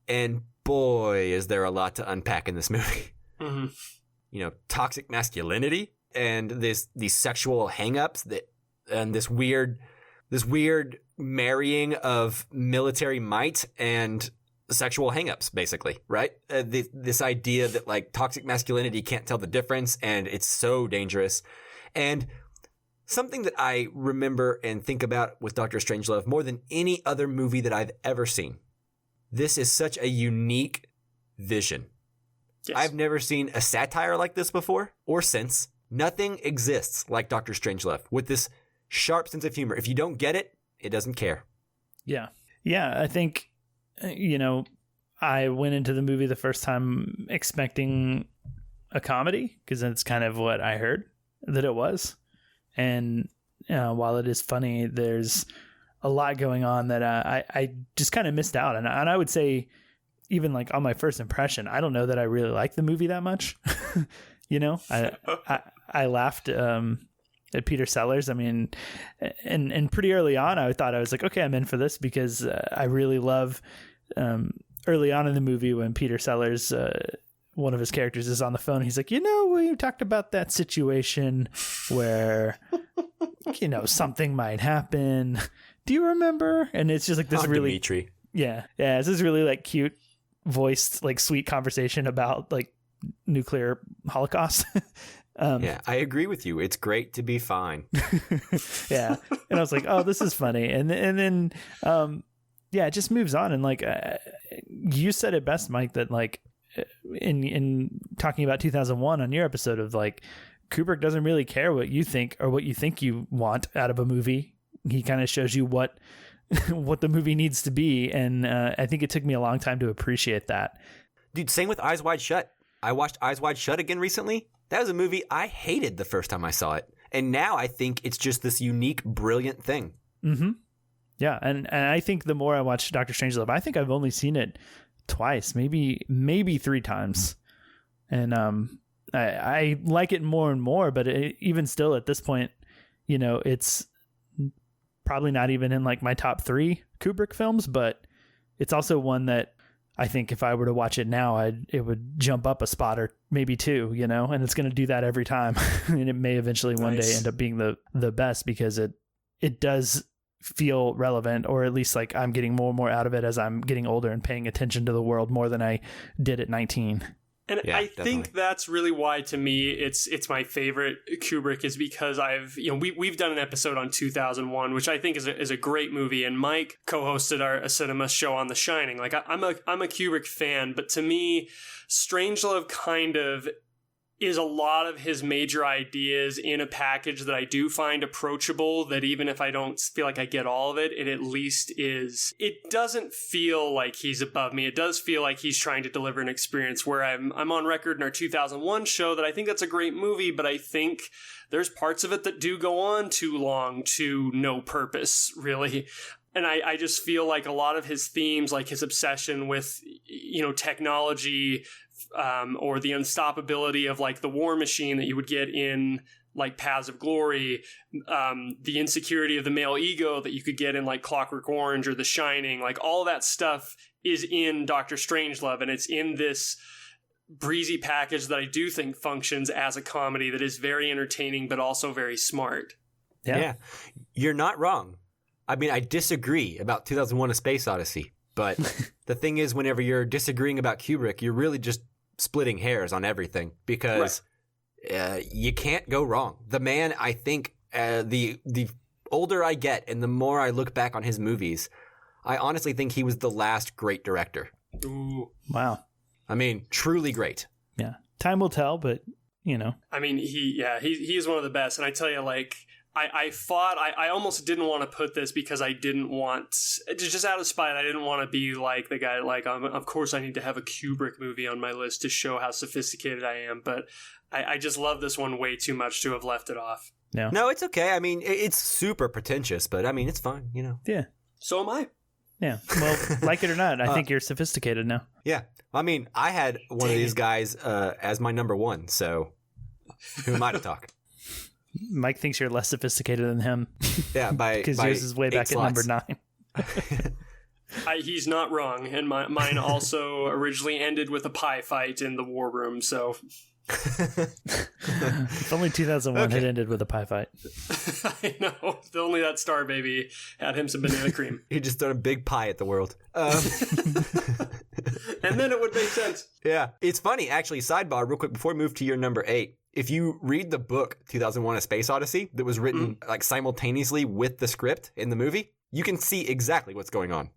And boy, is there a lot to unpack in this movie. Mm-hmm. Toxic masculinity and these sexual hangups and this weird marrying of military might and sexual hangups, basically, right? This idea that like toxic masculinity can't tell the difference and it's so dangerous. And something that I remember and think about with Dr. Strangelove more than any other movie that I've ever seen. This is such a unique vision. Yes. I've never seen a satire like this before or since. Nothing exists like Dr. Strangelove with this sharp sense of humor. If you don't get it, it doesn't care. Yeah. I think, I went into the movie the first time expecting a comedy because that's kind of what I heard that it was. And while it is funny, there's a lot going on that I just kind of missed out. And I would say, even like on my first impression, I don't know that I really like the movie that much. I laughed at Peter Sellers. I mean, and pretty early on, I thought I was like, okay, I'm in for this because I really love early on in the movie when Peter Sellers, one of his characters is on the phone. He's like, we talked about that situation where something might happen. Do you remember? And it's just like this really Dimitri. Yeah. It's this really like cute voiced, like sweet conversation about like nuclear holocaust. Yeah, I agree with you. It's great to be fine. Yeah. And I was like, oh, this is funny. And then, it just moves on. And like, you said it best, Mike, that like in talking about 2001 on your episode of like, Kubrick doesn't really care what you think or what you think you want out of a movie. He kind of shows you what the movie needs to be. And I think it took me a long time to appreciate that. Dude, same with Eyes Wide Shut. I watched Eyes Wide Shut again recently. That was a movie I hated the first time I saw it. And now I think it's just this unique, brilliant thing. Mm-hmm. Yeah, and I think the more I watch Dr. Strangelove, I think I've only seen it twice, maybe 3 times. And I like it more and more, but even still at this point, it's probably not even in like my top 3 Kubrick films, but it's also one that I think if I were to watch it now, it would jump up a spot or maybe 2, and it's going to do that every time. And it may eventually one day end up being the best because it does feel relevant, or at least like I'm getting more and more out of it as I'm getting older and paying attention to the world more than I did at 19. And yeah, I think that's really why, to me, it's my favorite Kubrick, is because we've done an episode on 2001, which I think is a great movie, and Mike co-hosted our CineMusts show on The Shining. Like I'm a Kubrick fan, but to me, Strangelove kind of is a lot of his major ideas in a package that I do find approachable, that even if I don't feel like I get all of it, it at least is. It doesn't feel like he's above me. It does feel like he's trying to deliver an experience, where I'm on record in our 2001 show that I think that's a great movie, but I think there's parts of it that do go on too long to no purpose, really. And I just feel like a lot of his themes, like his obsession with, technology, or the unstoppability of like the war machine that you would get in like Paths of Glory, the insecurity of the male ego that you could get in like Clockwork Orange or The Shining, like all that stuff is in Dr. Strangelove, and it's in this breezy package that I do think functions as a comedy that is very entertaining but also very smart. Yeah. You're not wrong. I mean, I disagree about 2001: A Space Odyssey, but the thing is, whenever you're disagreeing about Kubrick, you're really just splitting hairs on everything, because you can't go wrong. The man, I think, the older I get and the more I look back on his movies, I honestly think he was the last great director. Ooh. Wow. I mean, truly great. Yeah. Time will tell, but, I mean, he is one of the best. And I tell you, like, I almost didn't want to put this because I didn't want, just out of spite, I didn't want to be like the guy, like, of course I need to have a Kubrick movie on my list to show how sophisticated I am. But I just love this one way too much to have left it off. Yeah. No, it's okay. I mean, it's super pretentious, but I mean, it's fine, Yeah. So am I. Yeah. Well, like it or not, I think you're sophisticated now. Yeah. I mean, I had one of these guys as my number 1, so who am I to talk? Mike thinks you're less sophisticated than him. Yeah, because yours is way back slots. at number 9. He's not wrong, and mine also originally ended with a pie fight in the war room. So, if only 2001 had ended with a pie fight. I know. If only that Star Baby had him some banana cream. He just thrown a big pie at the world. And then it would make sense. Yeah, it's funny actually. Sidebar, real quick, before we move to your number 8. If you read the book 2001: A Space Odyssey that was written like simultaneously with the script in the movie, you can see exactly what's going on.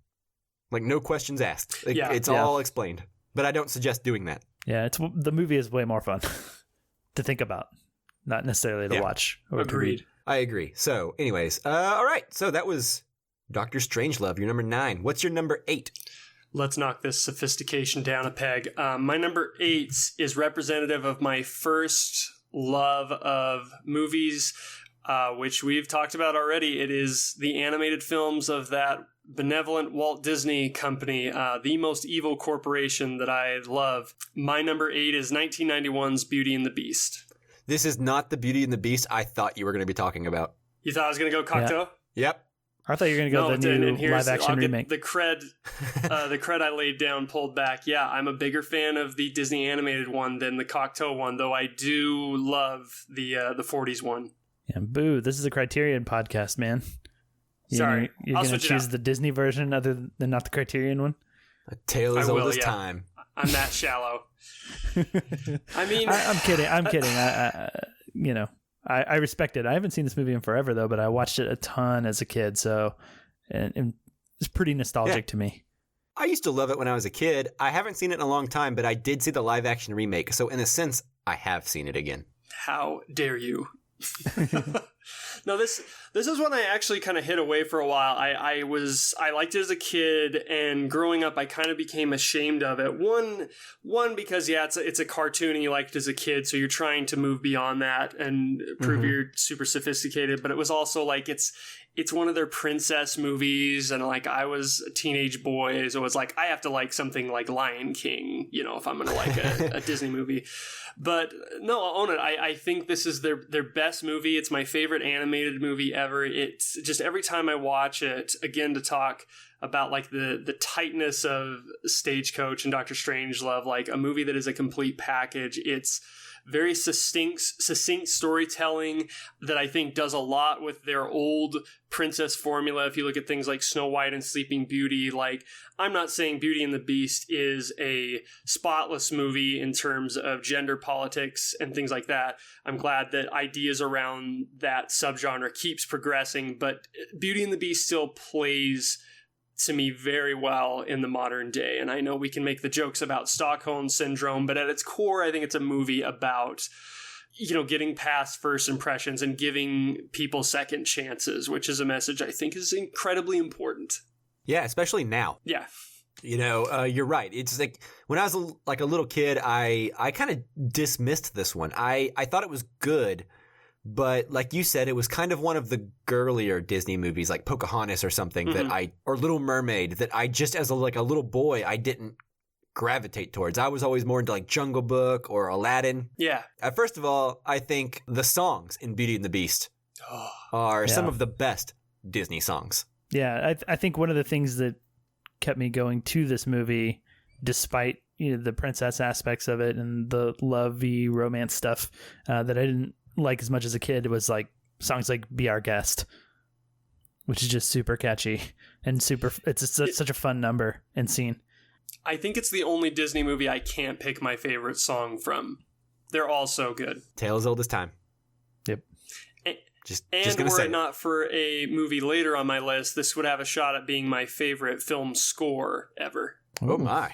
Like no questions asked. It's all explained. But I don't suggest doing that. Yeah, the movie is way more fun to think about, not necessarily to watch or to read. I agree. So, anyways, all right. So that was Dr. Strangelove, your number 9. What's your number 8? Let's knock this sophistication down a peg. My number 8 is representative of my first love of movies, which we've talked about already. It is the animated films of that benevolent Walt Disney Company, the most evil corporation that I love. My number 8 is 1991's Beauty and the Beast. This is not the Beauty and the Beast I thought you were going to be talking about. You thought I was going to go Cocteau? Yeah. Yep. I thought you were going to go the new live-action remake. The cred I laid down pulled back. Yeah, I'm a bigger fan of the Disney animated one than the Cocteau one, though I do love the 40s one. Yeah, boo. This is a Criterion podcast, man. Sorry. You're going to choose the Disney version other than not the Criterion one? A tale as old as time. I'm that shallow. I mean... I'm kidding. I respect it. I haven't seen this movie in forever, though, but I watched it a ton as a kid, so and it's pretty nostalgic to me. I used to love it when I was a kid. I haven't seen it in a long time, but I did see the live-action remake, so in a sense, I have seen it again. How dare you? No, this is one I actually kind of hid away for a while. I liked it as a kid, and growing up, I kind of became ashamed of it. One because it's a cartoon, and you liked it as a kid, so you're trying to move beyond that and prove you're super sophisticated. But it was also like it's one of their princess movies, and like I was a teenage boy, so it was like I have to like something like Lion King, if I'm gonna like a Disney movie. But no, I'll own it. I think this is their best movie. It's my favorite animated movie ever. It's just every time I watch it, again, to talk about like the tightness of Stagecoach and Doctor Strangelove, like a movie that is a complete package. It's very succinct storytelling that I think does a lot with their old princess formula. If you look at things like Snow White and Sleeping Beauty, like I'm not saying Beauty and the Beast is a spotless movie in terms of gender politics and things like that. I'm glad that ideas around that subgenre keeps progressing, but Beauty and the Beast still plays to me very well in the modern day. And I know we can make the jokes about Stockholm Syndrome, but at its core, I think it's a movie about, getting past first impressions and giving people second chances, which is a message I think is incredibly important. Yeah, especially now. Yeah. You're right. It's like when I was a little kid, I kind of dismissed this one. I thought it was good, but like you said, it was kind of one of the girlier Disney movies, like Pocahontas or something or Little Mermaid, that I just as a little boy, I didn't gravitate towards. I was always more into like Jungle Book or Aladdin. Yeah. First of all, I think the songs in Beauty and the Beast are some of the best Disney songs. Yeah, I think one of the things that kept me going to this movie, despite the princess aspects of it and the lovey romance stuff that I didn't like as much as a kid, was like songs like Be Our Guest, which is just super catchy and it's such a fun number and scene. I think it's the only Disney movie I can't pick my favorite song from. They're all so good. Tale as old as time. Yep. Just gonna were say it not for a movie later on my list, this would have a shot at being my favorite film score ever. Oh my.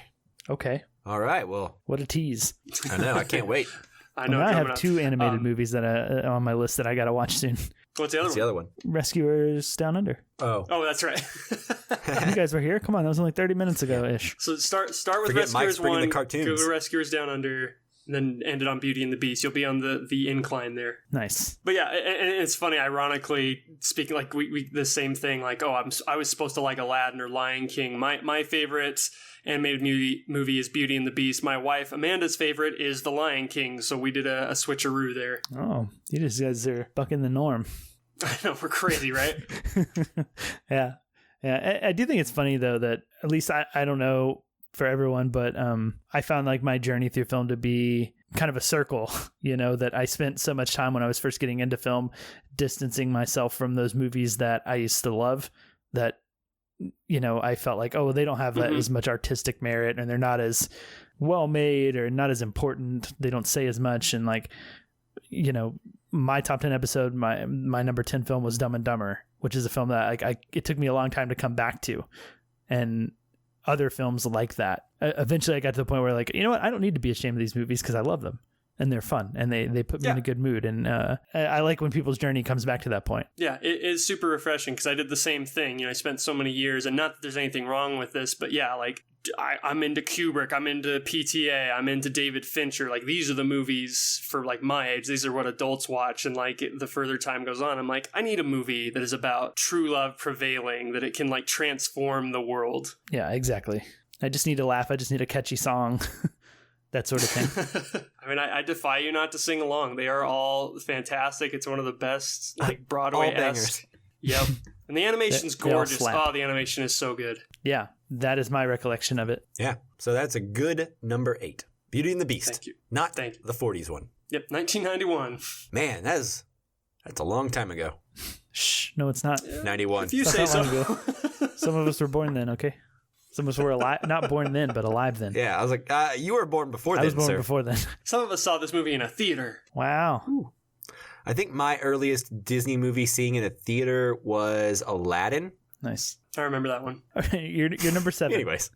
Okay. All right. Well, what a tease. I know. I can't wait. I know. I have two animated movies that on my list that I got to watch soon. What's the other one? Rescuers Down Under. Oh, that's right. You guys were here? Come on, that was only 30 minutes ago-ish. So start with Rescuers Rescuers 1, the cartoons. go to Rescuers Down Under, and then end it on Beauty and the Beast. You'll be on the incline there. Nice. But yeah, and it's funny, ironically, speaking like we the same thing, like, I was supposed to like Aladdin or Lion King. My favorite animated movie is Beauty and the Beast. My wife, Amanda's favorite is The Lion King, so we did a switcheroo there. Oh, you guys are bucking the norm. I know, we're crazy, right? Yeah. I do think it's funny, though, that at least I don't know for everyone, but I found like my journey through film to be kind of a circle, that I spent so much time when I was first getting into film distancing myself from those movies that I used to love, that, I felt like, they don't have that as much artistic merit, and they're not as well made or not as important. They don't say as much. And like, my top 10 episode, my number 10 film was Dumb and Dumber, which is a film that it took me a long time to come back to, and other films like that. Eventually I got to the point where like, you know what? I don't need to be ashamed of these movies because I love them and they're fun and they put me in a good mood. And I like when people's journey comes back to that point. Yeah, it is super refreshing because I did the same thing. I spent so many years, and not that there's anything wrong with this, but yeah, like I'm into Kubrick, I'm into PTA, I'm into David Fincher. Like, these are the movies for like my age. These are what adults watch. And like the further time goes on, I'm like, I need a movie that is about true love prevailing, that it can like transform the world. Yeah, exactly. I just need to laugh. I just need a catchy song. That sort of thing. I mean, I defy you not to sing along. They are all fantastic. It's one of the best, like, Broadway-esque. Yep. And the animation's gorgeous. Oh, the animation is so good. Yeah, that is my recollection of it. Yeah, so that's a good number 8. Beauty and the Beast. Thank you. Not the 40s one. Yep, 1991. Man, that's That's a long time ago. Shh, no, it's not. 91. If you Not say that long so. ago. Some of us were born then, okay? Some of us were alive, not born then, but alive then. Yeah, I was like, you were born before I then, was born sir. before then. Some of us saw this movie in a theater. Wow. Ooh. I think my earliest Disney movie seeing in a theater was Aladdin. Nice. I remember that one. Okay, you're number 7. Anyways.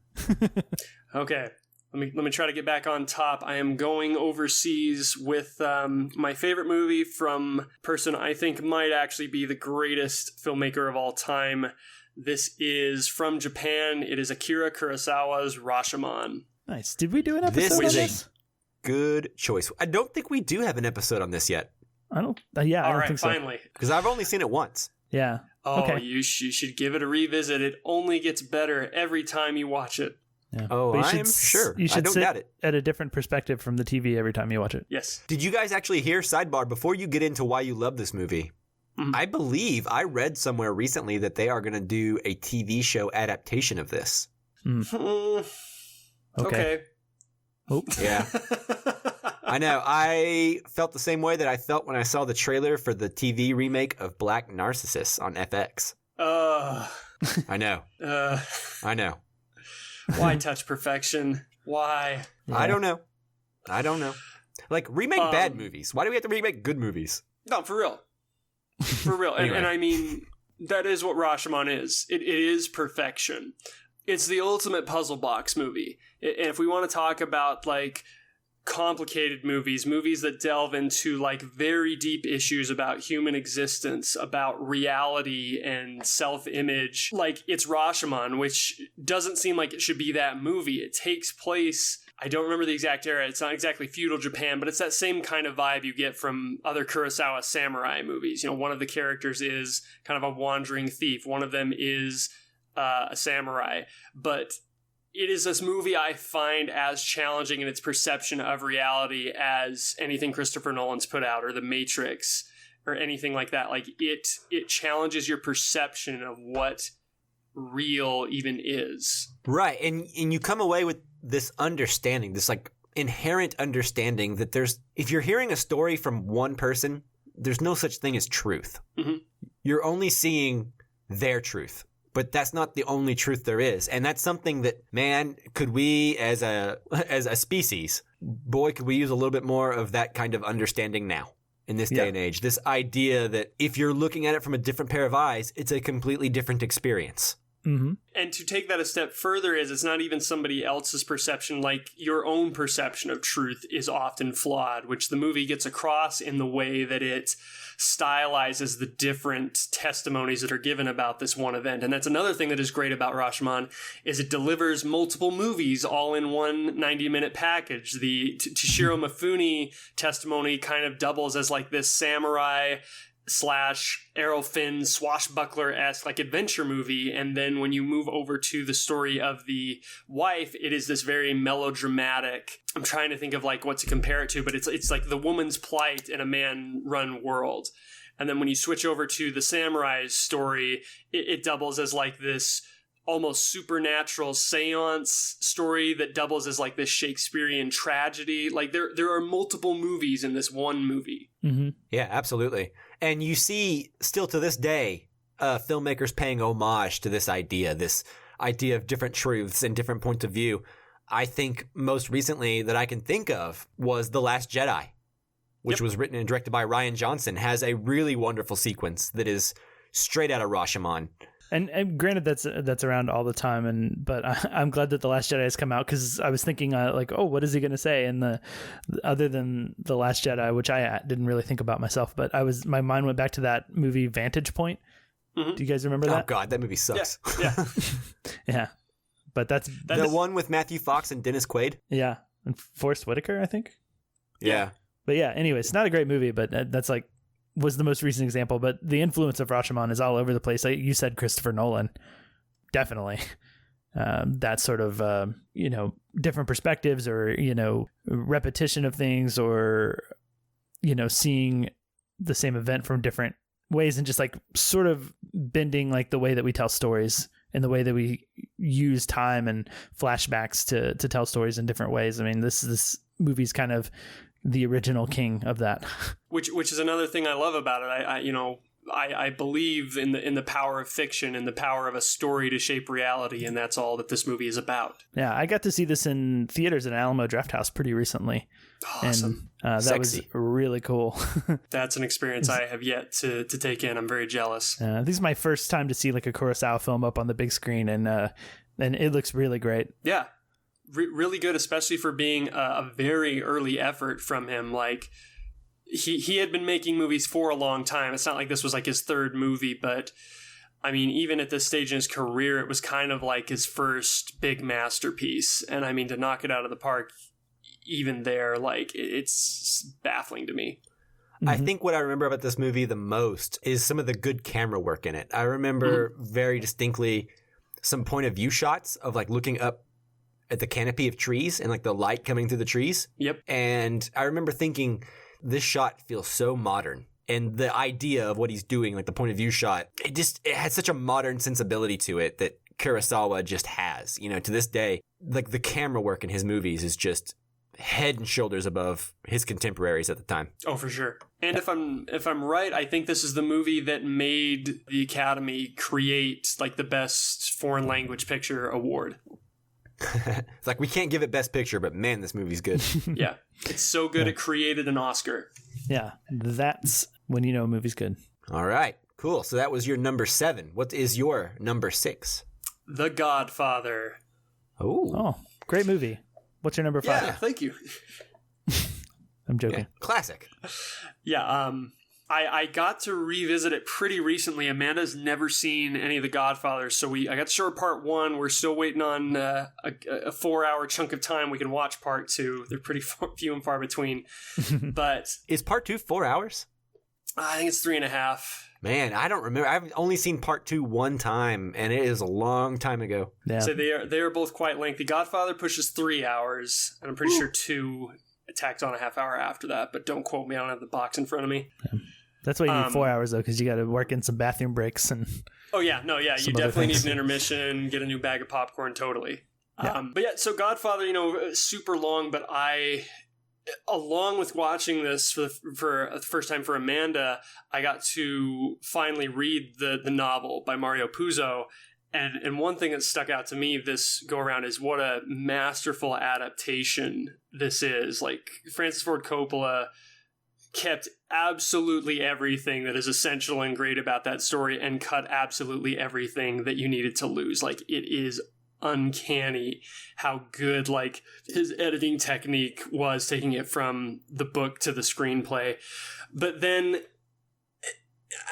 Okay. Let me try to get back on top. I am going overseas with my favorite movie from a person I think might actually be the greatest filmmaker of all time. This is from Japan. It is Akira Kurosawa's Rashomon. Nice. Did we do an episode This on is this? a good choice. I don't think we do have an episode on this yet I don't. Yeah, I All don't right, think so. finally. because I've only seen it once. Yeah. Oh, Okay. you should give it a revisit. It only gets better every time you watch it. Yeah. Oh, But you I'm should sure. You I should don't sit doubt it. at a different perspective from the TV every time you watch it. Yes. Did you guys actually hear, sidebar, before you get into why you love this movie? Mhm. I believe I read somewhere recently that they are going to do a TV show adaptation of this. Mm, okay. Oh, Yeah. I know. I felt the same way that I felt when I saw the trailer for the TV remake of Black Narcissus on FX. I know. I know. Why touch perfection? Why? yeah. I don't know. Like, remake bad movies. Why do we have to remake good movies? No, for real. For real. Anyway. And I mean, that is what Rashomon is. It is perfection. It's the ultimate puzzle box movie. And if we want to talk about, like, complicated movies that delve into, like, very deep issues about human existence, about reality and self-image, like, it's Rashomon, which doesn't seem like it should be that movie. It takes place... I don't remember the exact era. It's not exactly feudal Japan, but it's that same kind of vibe you get from other Kurosawa samurai movies. You know, one of the characters is kind of a wandering thief. One of them is a samurai. But it is this movie I find as challenging in its perception of reality as anything Christopher Nolan's put out, or The Matrix, or anything like that. Like, it challenges your perception of what real even is. Right. And you come away with this understanding, this like inherent understanding that if you're hearing a story from one person, there's no such thing as truth. Mm-hmm. You're only seeing their truth, but that's not the only truth there is. And that's something that, man, could we as a species, boy, could we use a little bit more of that kind of understanding now in this day and age. This idea that if you're looking at it from a different pair of eyes, it's a completely different experience. Mm-hmm. And to take that a step further is it's not even somebody else's perception. Like, your own perception of truth is often flawed, which the movie gets across in the way that it stylizes the different testimonies that are given about this one event. And that's another thing that is great about Rashomon, is it delivers multiple movies all in one 90-minute package. The Toshiro Mifune testimony kind of doubles as like this samurai / Errol Finn swashbuckler-esque like adventure movie, and then when you move over to the story of the wife, it is this very melodramatic. I'm trying to think of like what to compare it to, but it's like the woman's plight in a man-run world. And then when you switch over to the samurai's story, it doubles as like this almost supernatural seance story that doubles as like this Shakespearean tragedy. Like there are multiple movies in this one movie. Mm-hmm. Yeah, absolutely. And you see, still to this day, filmmakers paying homage to this idea of different truths and different points of view. I think most recently that I can think of was The Last Jedi, which was written and directed by Rian Johnson, has a really wonderful sequence that is straight out of Rashomon. And granted, that's around all the time, but I'm glad that The Last Jedi has come out, because I was thinking like, oh, what is he going to say? And other than The Last Jedi, which I didn't really think about myself, but my mind went back to that movie Vantage Point. Mm-hmm. Do you guys remember that? Oh God, that movie sucks. Yeah. Yeah, but that's the one with Matthew Fox and Dennis Quaid. Yeah, and Forrest Whitaker, I think. Yeah. But yeah, anyway, it's not a great movie, but that's like was the most recent example. But the influence of Rashomon is all over the place. Like you said, Christopher Nolan, definitely. That sort of different perspectives, or repetition of things, or seeing the same event from different ways, and just like sort of bending like the way that we tell stories and the way that we use time and flashbacks to tell stories in different ways. I mean, this movie's kind of the original king of that. Which is another thing I love about it. I believe in the power of fiction and the power of a story to shape reality, and that's all that this movie is about. Yeah, I got to see this in theaters at Alamo Drafthouse pretty recently. Awesome. And that was really cool. That's an experience I have yet to take in. I'm very jealous. This is my first time to see like a Kurosawa film up on the big screen, and it looks really great. Yeah, really good, especially for being a very early effort from him. Like, he had been making movies for a long time. It's not like this was like his third movie, but I mean, even at this stage in his career, it was kind of like his first big masterpiece. And I mean, to knock it out of the park, even there, like, it's baffling to me. I think what I remember about this movie the most is some of the good camera work in it. I remember very distinctly some point of view shots of like looking up at the canopy of trees and like the light coming through the trees. Yep. And I remember thinking, this shot feels so modern. And the idea of what he's doing, like the point of view shot, it has such a modern sensibility to it that Kurosawa just has. You know, to this day, like the camera work in his movies is just head and shoulders above his contemporaries at the time. Oh, for sure. And if I'm right, I think this is the movie that made the Academy create like the best foreign language picture award. It's like, we can't give it Best Picture, but man, this movie's good. Yeah. It's so good it created an Oscar. Yeah, that's when you know a movie's good. All right, cool. So that was your number 7. What is your number 6? The Godfather. Oh, great movie. What's your number 5? Yeah, thank you. I'm joking. Yeah, classic. Yeah, I got to revisit it pretty recently. Amanda's never seen any of The Godfathers, so I got to show her part 1. We're still waiting on a 4-hour chunk of time we can watch part 2. They're pretty few and far between. But is part 2 4 hours? I think it's 3.5. Man, I don't remember. I've only seen part 2 one time, and it is a long time ago. Yeah. So they are both quite lengthy. Godfather pushes 3 hours, and I'm pretty sure 2 tacked on a half hour after that. But don't quote me; I don't have the box in front of me. Yeah. That's why you need 4 hours, though, because you got to work in some bathroom breaks and. Oh yeah, no, yeah, you definitely need an intermission, get a new bag of popcorn, totally. Yeah. But yeah, so Godfather, super long, but along with watching this for the first time for Amanda, I got to finally read the novel by Mario Puzo. And one thing that stuck out to me this go around is what a masterful adaptation this is. Like, Francis Ford Coppola kept absolutely everything that is essential and great about that story and cut absolutely everything that you needed to lose. Like, it is uncanny how good like his editing technique was, taking it from the book to the screenplay. But then,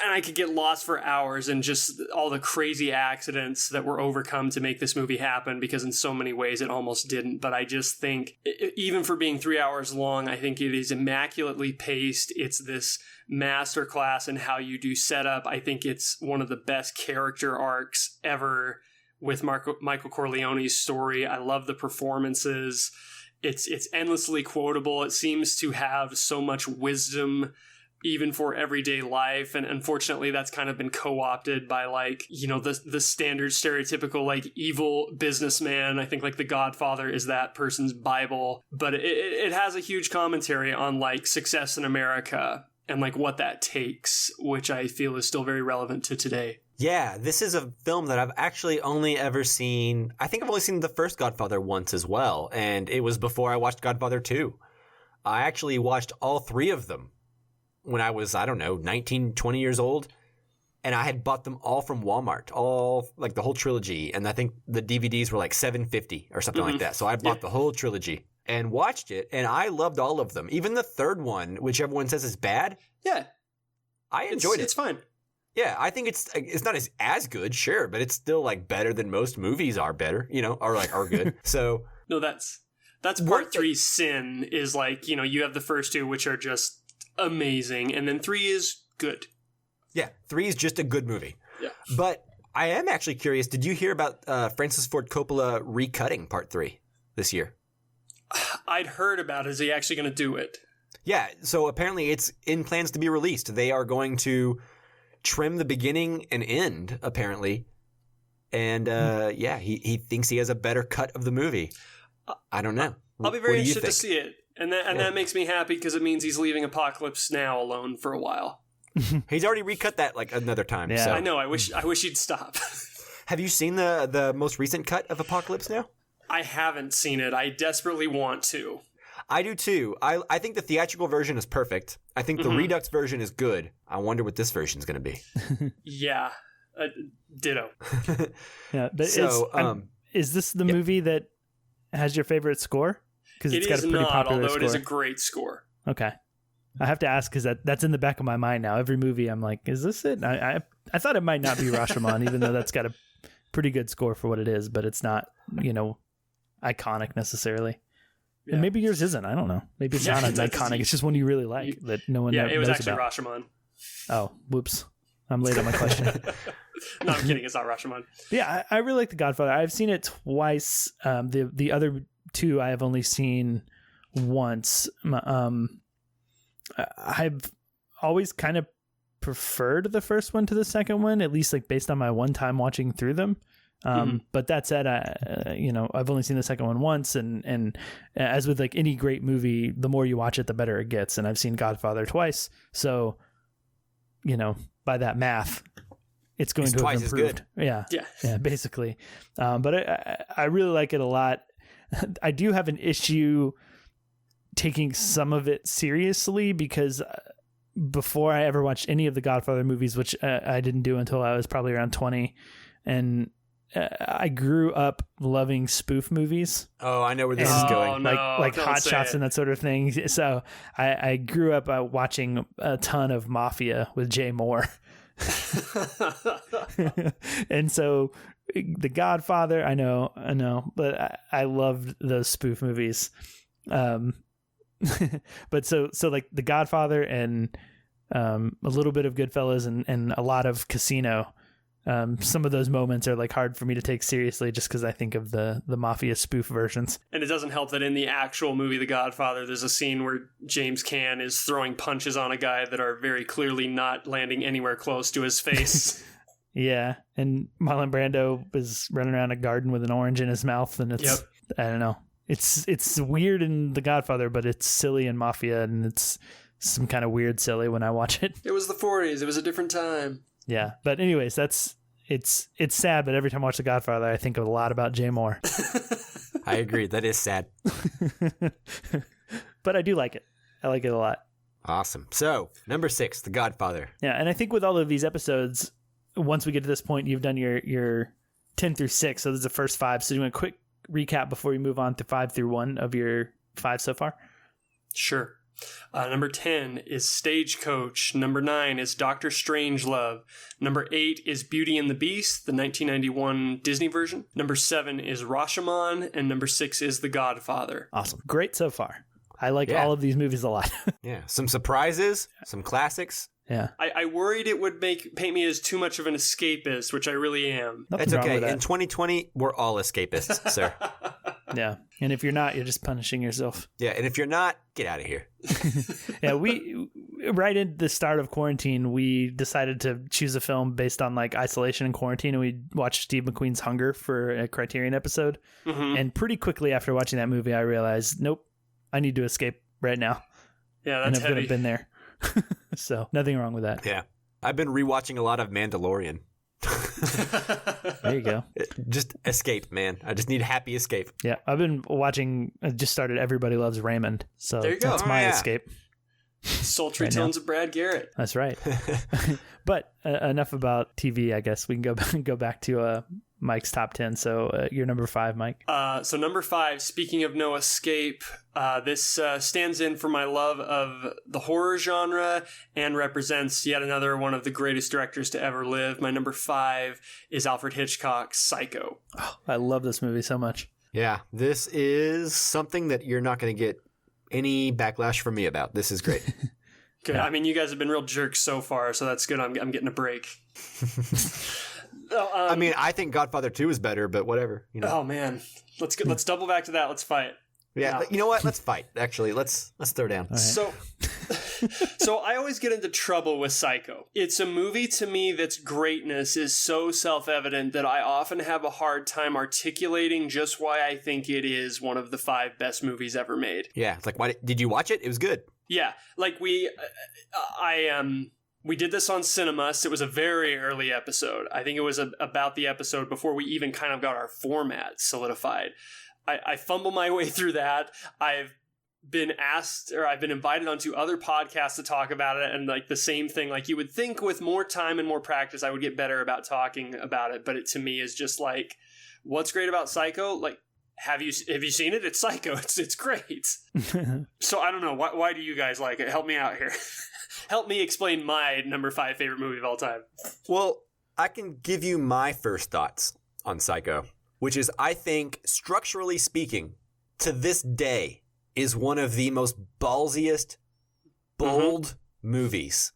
and I could get lost for hours in just all the crazy accidents that were overcome to make this movie happen, because in so many ways it almost didn't. But I just think, even for being 3 hours long, I think it is immaculately paced. It's this masterclass in how you do setup. I think it's one of the best character arcs ever with Michael Corleone's story. I love the performances. It's endlessly quotable. It seems to have so much wisdom even for everyday life, and unfortunately that's kind of been co-opted by like, the standard stereotypical like evil businessman. I think like The Godfather is that person's Bible, but it has a huge commentary on like success in America and like what that takes, which I feel is still very relevant to today. Yeah, this is a film that I've actually only ever seen. I think I've only seen the first Godfather once as well, and it was before I watched Godfather 2. I actually watched all 3 of them when I was, 19, 20 years old. And I had bought them all from Walmart, all like the whole trilogy. And I think the DVDs were like $7.50 or something like that. So I bought the whole trilogy and watched it. And I loved all of them. Even the third one, which everyone says is bad. Yeah. I enjoyed it. It's fine. Yeah, I think it's not as good, sure, but it's still like better than most movies are better, are good. So no, that's part 3's sin is like, you have the first 2, which are just amazing, and then 3 is good. Yeah, 3 is just a good movie. Yeah. But I am actually curious, did you hear about Francis Ford Coppola recutting part 3 this year? I'd heard about it. Is he actually going to do it? Yeah, so apparently it's in plans to be released. They are going to trim the beginning and end, apparently. And he thinks he has a better cut of the movie. I don't know. I'll be very interested to see it. And that makes me happy because it means he's leaving Apocalypse Now alone for a while. He's already recut that like another time. Yeah. So. I know. I wish he'd stop. Have you seen the most recent cut of Apocalypse Now? I haven't seen it. I desperately want to. I do too. I think the theatrical version is perfect. I think the Redux version is good. I wonder what this version is going to be. Yeah. Ditto. Yeah. But So, is this the movie that has your favorite score? Because it's got a pretty popular score. Although it is a great score. Okay. I have to ask because that's in the back of my mind now. Every movie I'm like, is this it? I thought it might not be Rashomon, even though that's got a pretty good score for what it is, but it's not, iconic necessarily. Yeah. And maybe yours isn't. I don't know. Maybe it's not iconic. It's just one you really like that no one knows about. Yeah, it was actually Rashomon. Oh, whoops. I'm late on my question. No, I'm kidding. It's not Rashomon. Yeah, I really like The Godfather. I've seen it twice. The other two I have only seen once. I've always kind of preferred the first one to the second one, at least like based on my one time watching through them. But that said, I've only seen the second one once, and as with like any great movie, the more you watch it, the better it gets. And I've seen Godfather twice, so by that math, it's going to have improved. Yeah, basically. But I really like it a lot. I do have an issue taking some of it seriously because before I ever watched any of the Godfather movies, which I didn't do until I was probably around 20, and I grew up loving spoof movies. Oh, I know where this is going. Like Hot Shots and that sort of thing. So I grew up watching a ton of Mafia with Jay Moore. And so The Godfather, I know, but I loved those spoof movies. But so like The Godfather and a little bit of Goodfellas and a lot of Casino. Some of those moments are like hard for me to take seriously just because I think of the Mafia spoof versions. And it doesn't help that in the actual movie The Godfather, there's a scene where James Caan is throwing punches on a guy that are very clearly not landing anywhere close to his face. Yeah, and Marlon Brando is running around a garden with an orange in his mouth, and it's I don't know. It's weird in The Godfather, but it's silly in Mafia, and it's some kind of weird silly when I watch it. It was the 40s. It was a different time. Yeah, but anyways, it's sad, but every time I watch The Godfather, I think a lot about Jay Moore. I agree. That is sad. But I do like it. I like it a lot. Awesome. So, number 6, The Godfather. Yeah, and I think with all of these episodes, once we get to this point, you've done your 10 through 6, so this is the first 5. So do you want a quick recap before we move on to 5 through 1 of your 5 so far? Sure. Number 10 is Stagecoach. Number 9 is Doctor Strangelove. Number 8 is Beauty and the Beast, the 1991 Disney version. Number 7 is Rashomon, and number 6 is The Godfather. Awesome. Great so far. I like all of these movies a lot. Yeah. Some surprises, some classics. Yeah. I worried it would paint me as too much of an escapist, which I really am. That's okay. In 2020, we're all escapists, sir. Yeah. And if you're not, you're just punishing yourself. Yeah. And if you're not, get out of here. Yeah. We, right at the start of quarantine, we decided to choose a film based on like isolation and quarantine. And we watched Steve McQueen's Hunger for a Criterion episode. Mm-hmm. And pretty quickly after watching that movie, I realized, nope, I need to escape right now. Yeah, that's and I've heavy. been there. So nothing wrong with that. Yeah. I've been rewatching a lot of Mandalorian. There you go. Just escape, man. I just need a happy escape. Yeah. I've been watching, I just started Everybody Loves Raymond. So there you go. That's my escape. Sultry tones of Brad Garrett. That's right. But enough about TV, I guess. We can go back to Mike's top 10. So you're number 5, Mike. So number 5, speaking of no escape, this stands in for my love of the horror genre and represents yet another one of the greatest directors to ever live. My number 5 is Alfred Hitchcock's Psycho. Oh, I love this movie so much. Yeah, this is something that you're not going to get any backlash from me about. This is great. Good. Yeah. I mean, you guys have been real jerks so far, so that's good. I'm getting a break. I mean, I think Godfather 2 is better, but whatever. Oh man, let's double back to that. Let's fight. Yeah, you know what? Let's fight. Actually, let's throw down. Right. So, So I always get into trouble with Psycho. It's a movie to me that's greatness is so self-evident that I often have a hard time articulating just why I think it is one of the 5 best movies ever made. Yeah, it's like, why did you watch it? It was good. Yeah, like we did this on CineMusts. It was a very early episode. I think it was about the episode before we even kind of got our format solidified. I fumble my way through that. I've been asked, or I've been invited onto other podcasts to talk about it, and like the same thing, like you would think with more time and more practice I would get better about talking about it, but it to me is just like, what's great about Psycho? Like, have you seen it? It's Psycho. It's great. So I don't know, why do you guys like it? Help me out here. Help me explain my number 5 favorite movie of all time. Well, I can give you my first thoughts on Psycho, which is, I think, structurally speaking, to this day, is one of the most ballsiest, bold movies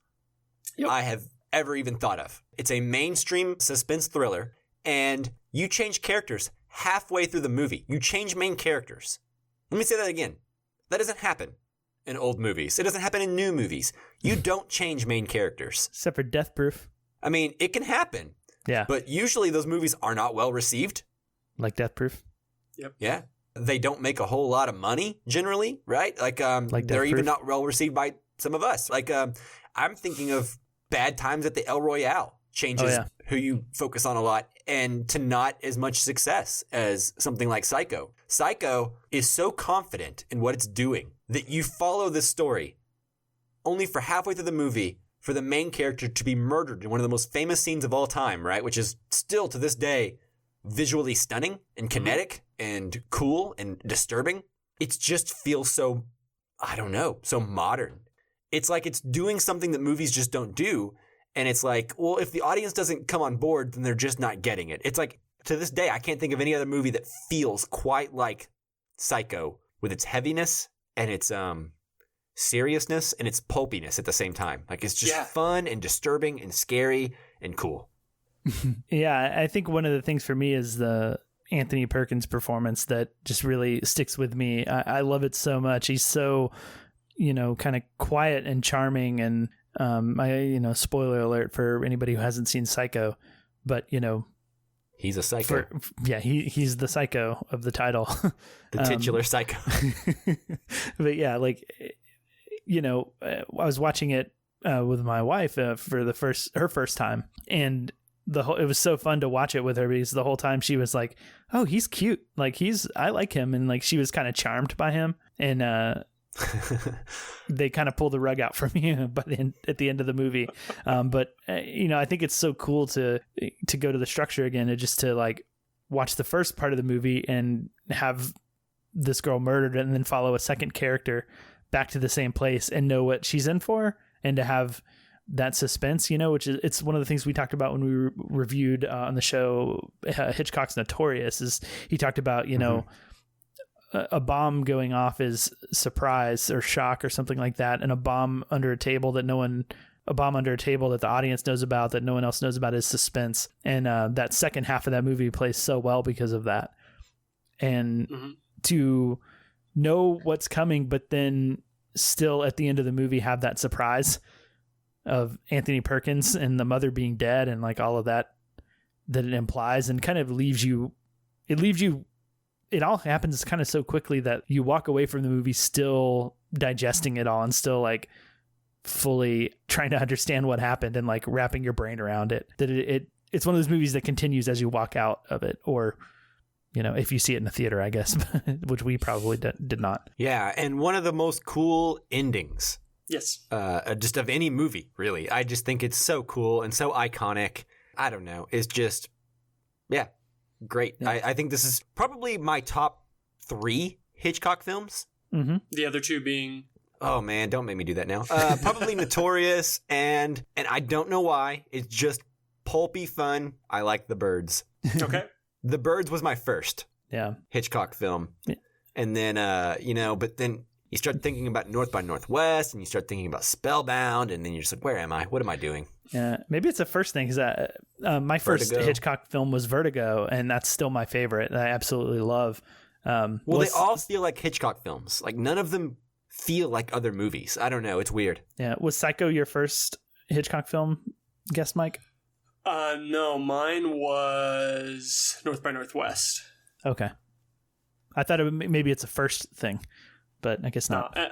I have ever even thought of. It's a mainstream suspense thriller, and you change characters halfway through the movie. You change main characters. Let me say that again. That doesn't happen in old movies. It doesn't happen in new movies. You don't change main characters. Except for Death Proof. I mean, it can happen. Yeah. But usually those movies are not well received. Like Death Proof. Yep. Yeah. They don't make a whole lot of money generally, right? Like they're even not well received by some of us. Like I'm thinking of Bad Times at the El Royale changes who you focus on a lot, and to not as much success as something like Psycho. Psycho is so confident in what it's doing that you follow this story only for halfway through the movie for the main character to be murdered in one of the most famous scenes of all time, right? Which is still to this day visually stunning and kinetic and cool and disturbing. It just feels so, I don't know, so modern. It's like it's doing something that movies just don't do. And it's like, well, if the audience doesn't come on board, then they're just not getting it. It's like, to this day, I can't think of any other movie that feels quite like Psycho with its heaviness and its seriousness and its pulpiness at the same time. Like, it's just fun and disturbing and scary and cool. Yeah, I think one of the things for me is the Anthony Perkins performance that just really sticks with me. I love it so much. He's so, kind of quiet and charming. And spoiler alert for anybody who hasn't seen Psycho, but he's a psycho. He's the psycho of the title, the titular psycho. But yeah, I was watching it with my wife for her first time, and it was so fun to watch it with her because the whole time she was like, "Oh, he's cute. Like I like him," and like she was kind of charmed by him, and they kind of pulled the rug out from you, but at the end of the movie. But I think it's so cool to go to the structure again and just to like watch the first part of the movie and have this girl murdered and then follow a second character back to the same place and know what she's in for, and to have that suspense, which is, it's one of the things we talked about when we reviewed on the show Hitchcock's Notorious, is he talked about, a bomb going off is surprise or shock or something like that. And a bomb under a table that the audience knows about that no one else knows about is suspense. And that second half of that movie plays so well because of that. And to know what's coming, but then still at the end of the movie have that surprise of Anthony Perkins and the mother being dead and like all of that it implies, and kind of it all happens kind of so quickly that you walk away from the movie still digesting it all and still like fully trying to understand what happened and like wrapping your brain around it. That it's one of those movies that continues as you walk out of it, or if you see it in the theater, I guess, which we probably did not. Yeah, and one of the most cool endings. Yes. Just of any movie, really. I just think it's so cool and so iconic. I don't know. It's just, great. Yeah. I think this is probably my top 3 Hitchcock films. Mm-hmm. The other 2 being... Oh, man, don't make me do that now. Probably Notorious, and I don't know why. It's just pulpy fun. I like The Birds. Okay. The Birds was my first Hitchcock film. Yeah. And then, but then you start thinking about North by Northwest, and you start thinking about Spellbound, and then you're just like, where am I? What am I doing? Yeah, maybe it's the first thing, because my first Hitchcock film was Vertigo, and that's still my favorite. I absolutely love. They all feel like Hitchcock films. Like, none of them feel like other movies. I don't know. It's weird. Yeah. Was Psycho your first Hitchcock film, guess, Mike? No, mine was North by Northwest. Okay. I thought maybe it's a first thing, but I guess not. No,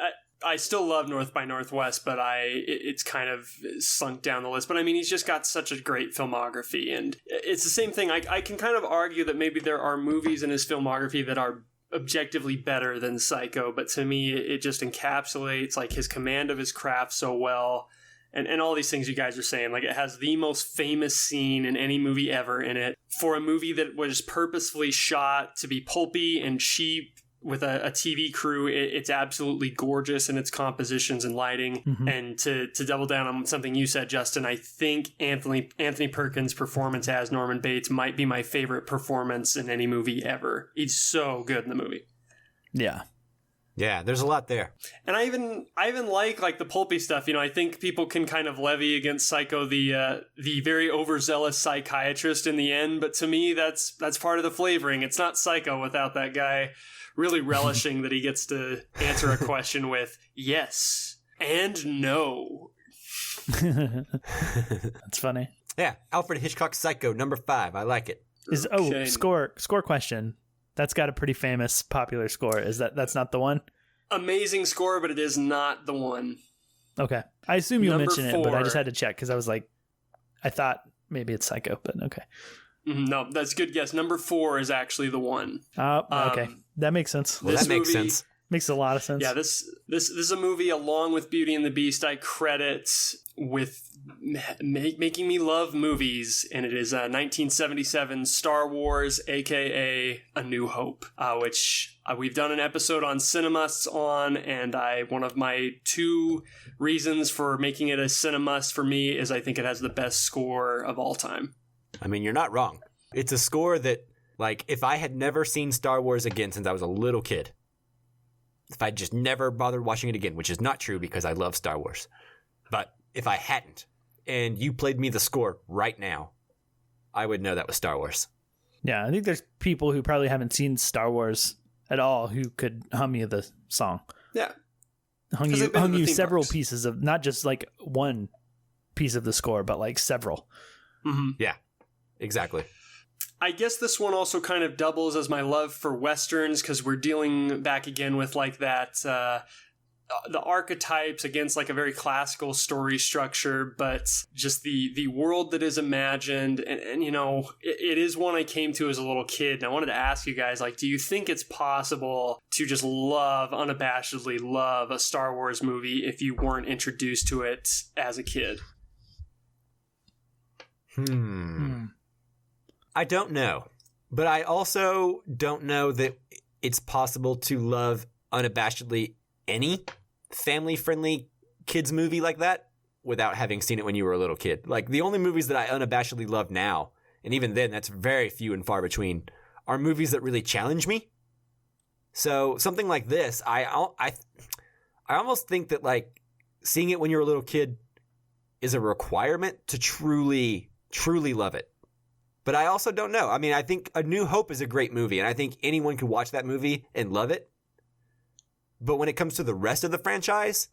I still love North by Northwest, but it's kind of sunk down the list. But I mean, he's just got such a great filmography, and it's the same thing. I can kind of argue that maybe there are movies in his filmography that are objectively better than Psycho, but to me, it just encapsulates like his command of his craft so well. And all these things you guys are saying, like it has the most famous scene in any movie ever in it. For a movie that was purposefully shot to be pulpy and cheap with a TV crew, it's absolutely gorgeous in its compositions and lighting. Mm-hmm. And to double down on something you said, Justin, I think Anthony Perkins' performance as Norman Bates might be my favorite performance in any movie ever. He's so good in the movie. Yeah. Yeah, there's a lot there. And I even like the pulpy stuff. You know, I think people can kind of levy against Psycho the very overzealous psychiatrist in the end, but to me that's part of the flavoring. It's not Psycho without that guy really relishing that he gets to answer a question with yes and no. That's funny. Yeah, Alfred Hitchcock Psycho number 5. I like it. Score question. That's got a pretty famous, popular score. That's not the one? Amazing score, but it is not the one. Okay. I assume you'll mention 4. it, but I just had to check because I was like, I thought maybe it's Psycho, but okay. No, that's a good guess. Number 4 is actually the one. Okay. That makes sense. Well, that makes sense. Makes a lot of sense. Yeah, this is a movie along with Beauty and the Beast I credit with making me love movies, and it is 1977 Star Wars, aka A New Hope, which we've done an episode on CineMusts on, and one of my 2 reasons for making it a CineMust for me is I think it has the best score of all time. I mean, you're not wrong. It's a score that, like, if I had never seen Star Wars again since I was a little kid, if I just never bothered watching it again, which is not true because I love Star Wars, but if I hadn't, and you played me the score right now, I would know that was Star Wars. Yeah, I think there's people who probably haven't seen Star Wars at all who could hum you the song. Yeah. Hung you several pieces of, not just like one piece of the score, but like several. Mm-hmm. Yeah, exactly. I guess this one also kind of doubles as my love for Westerns because we're dealing back again with like that, the archetypes against like a very classical story structure, but just the world that is imagined. And you know, it is one I came to as a little kid. And I wanted to ask you guys, like, do you think it's possible to just unabashedly love a Star Wars movie if you weren't introduced to it as a kid? I don't know, but I also don't know that it's possible to love unabashedly any family-friendly kids movie like that without having seen it when you were a little kid. Like, the only movies that I unabashedly love now, and even then that's very few and far between, are movies that really challenge me. So something like this, I almost think that, like, seeing it when you're a little kid is a requirement to truly love it. But I also don't know. I mean, I think A New Hope is a great movie, and I think anyone could watch that movie and love it. But when it comes to the rest of the franchise,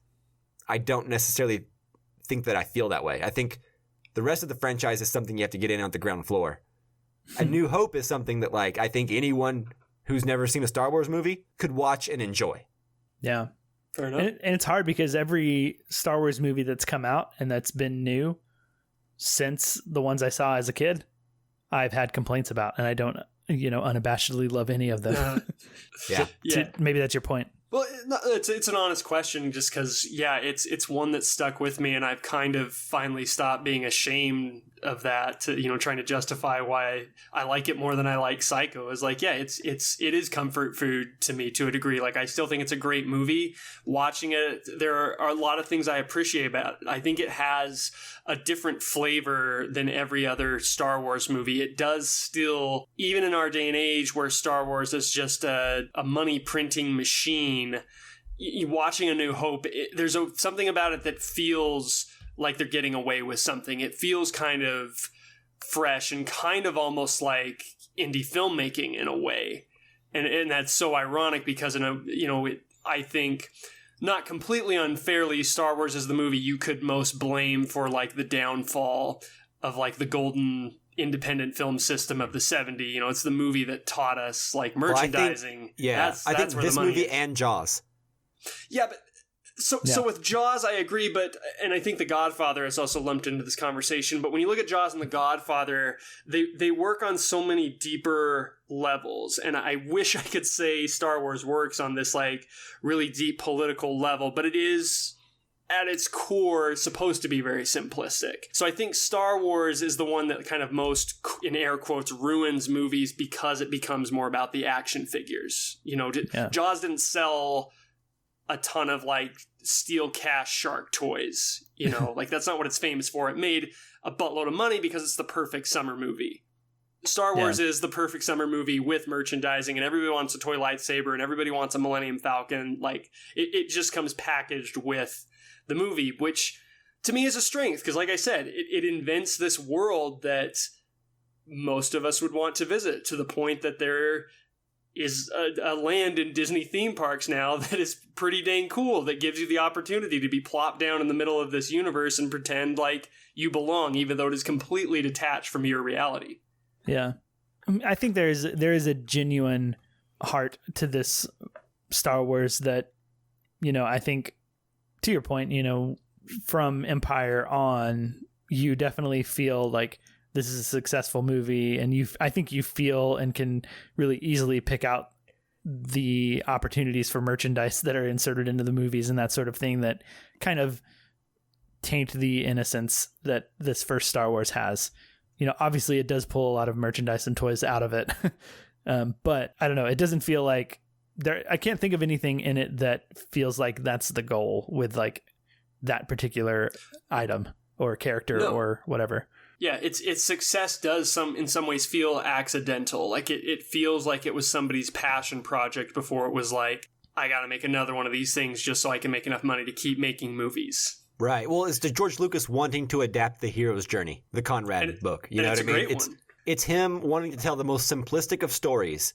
I don't necessarily think that I feel that way. I think the rest of the franchise is something you have to get in on the ground floor. A New Hope is something that, like, I think anyone who's never seen a Star Wars movie could watch and enjoy. Yeah. Fair enough. And it's hard because every Star Wars movie that's come out and that's been new since the ones I saw as a kid, I've had complaints about, and I don't, unabashedly love any of them. Yeah. Maybe that's your point. Well, it's an honest question just because, it's one that stuck with me, and I've kind of finally stopped being ashamed of that to, trying to justify why I like it more than I like Psycho. Is like, it is comfort food to me to a degree. Like, I still think it's a great movie. Watching it, there are a lot of things I appreciate about it. I think it has a different flavor than every other Star Wars movie. It does still, even in our day and age where Star Wars is just a money printing machine, watching A New Hope, there's something about it that feels like they're getting away with something. It feels kind of fresh and kind of almost like indie filmmaking in a way. And that's so ironic because, I think not completely unfairly, Star Wars is the movie you could most blame for like the downfall of like the golden independent film system of the 70s. You know, it's the movie that taught us like merchandising. I think this movie and Jaws. Yeah, but so with Jaws, I agree, and I think The Godfather is also lumped into this conversation, but when you look at Jaws and The Godfather, they work on so many deeper levels, and I wish I could say Star Wars works on this like really deep political level, but it is at its core supposed to be very simplistic. So I think Star Wars is the one that kind of most, in air quotes, ruins movies because it becomes more about the action figures. You know, Jaws didn't sell a ton of like steel cast shark toys, you know, like that's not what it's famous for. It made a buttload of money because it's the perfect summer movie. Star Wars is the perfect summer movie with merchandising, and everybody wants a toy lightsaber and everybody wants a Millennium Falcon. Like it just comes packaged with the movie, which to me is a strength because, like I said, it invents this world that most of us would want to visit, to the point that there is a land in Disney theme parks now that is pretty dang cool, that gives you the opportunity to be plopped down in the middle of this universe and pretend like you belong, even though it is completely detached from your reality. Yeah. I think there is a genuine heart to this Star Wars that, you know, I think, to your point, you know, from Empire on, you definitely feel like this is a successful movie, and I think you feel and can really easily pick out the opportunities for merchandise that are inserted into the movies and that sort of thing that kind of taint the innocence that this first Star Wars has. You know, obviously it does pull a lot of merchandise and toys out of it, but I don't know, it doesn't feel like I can't think of anything in it that feels like that's the goal with like that particular item or character or whatever. Yeah, its success does in some ways feel accidental. Like it feels like it was somebody's passion project before it was like, I got to make another one of these things just so I can make enough money to keep making movies. Right. Well, it's the George Lucas wanting to adapt the hero's journey, the Conrad book. You know what I mean? It's him wanting to tell the most simplistic of stories,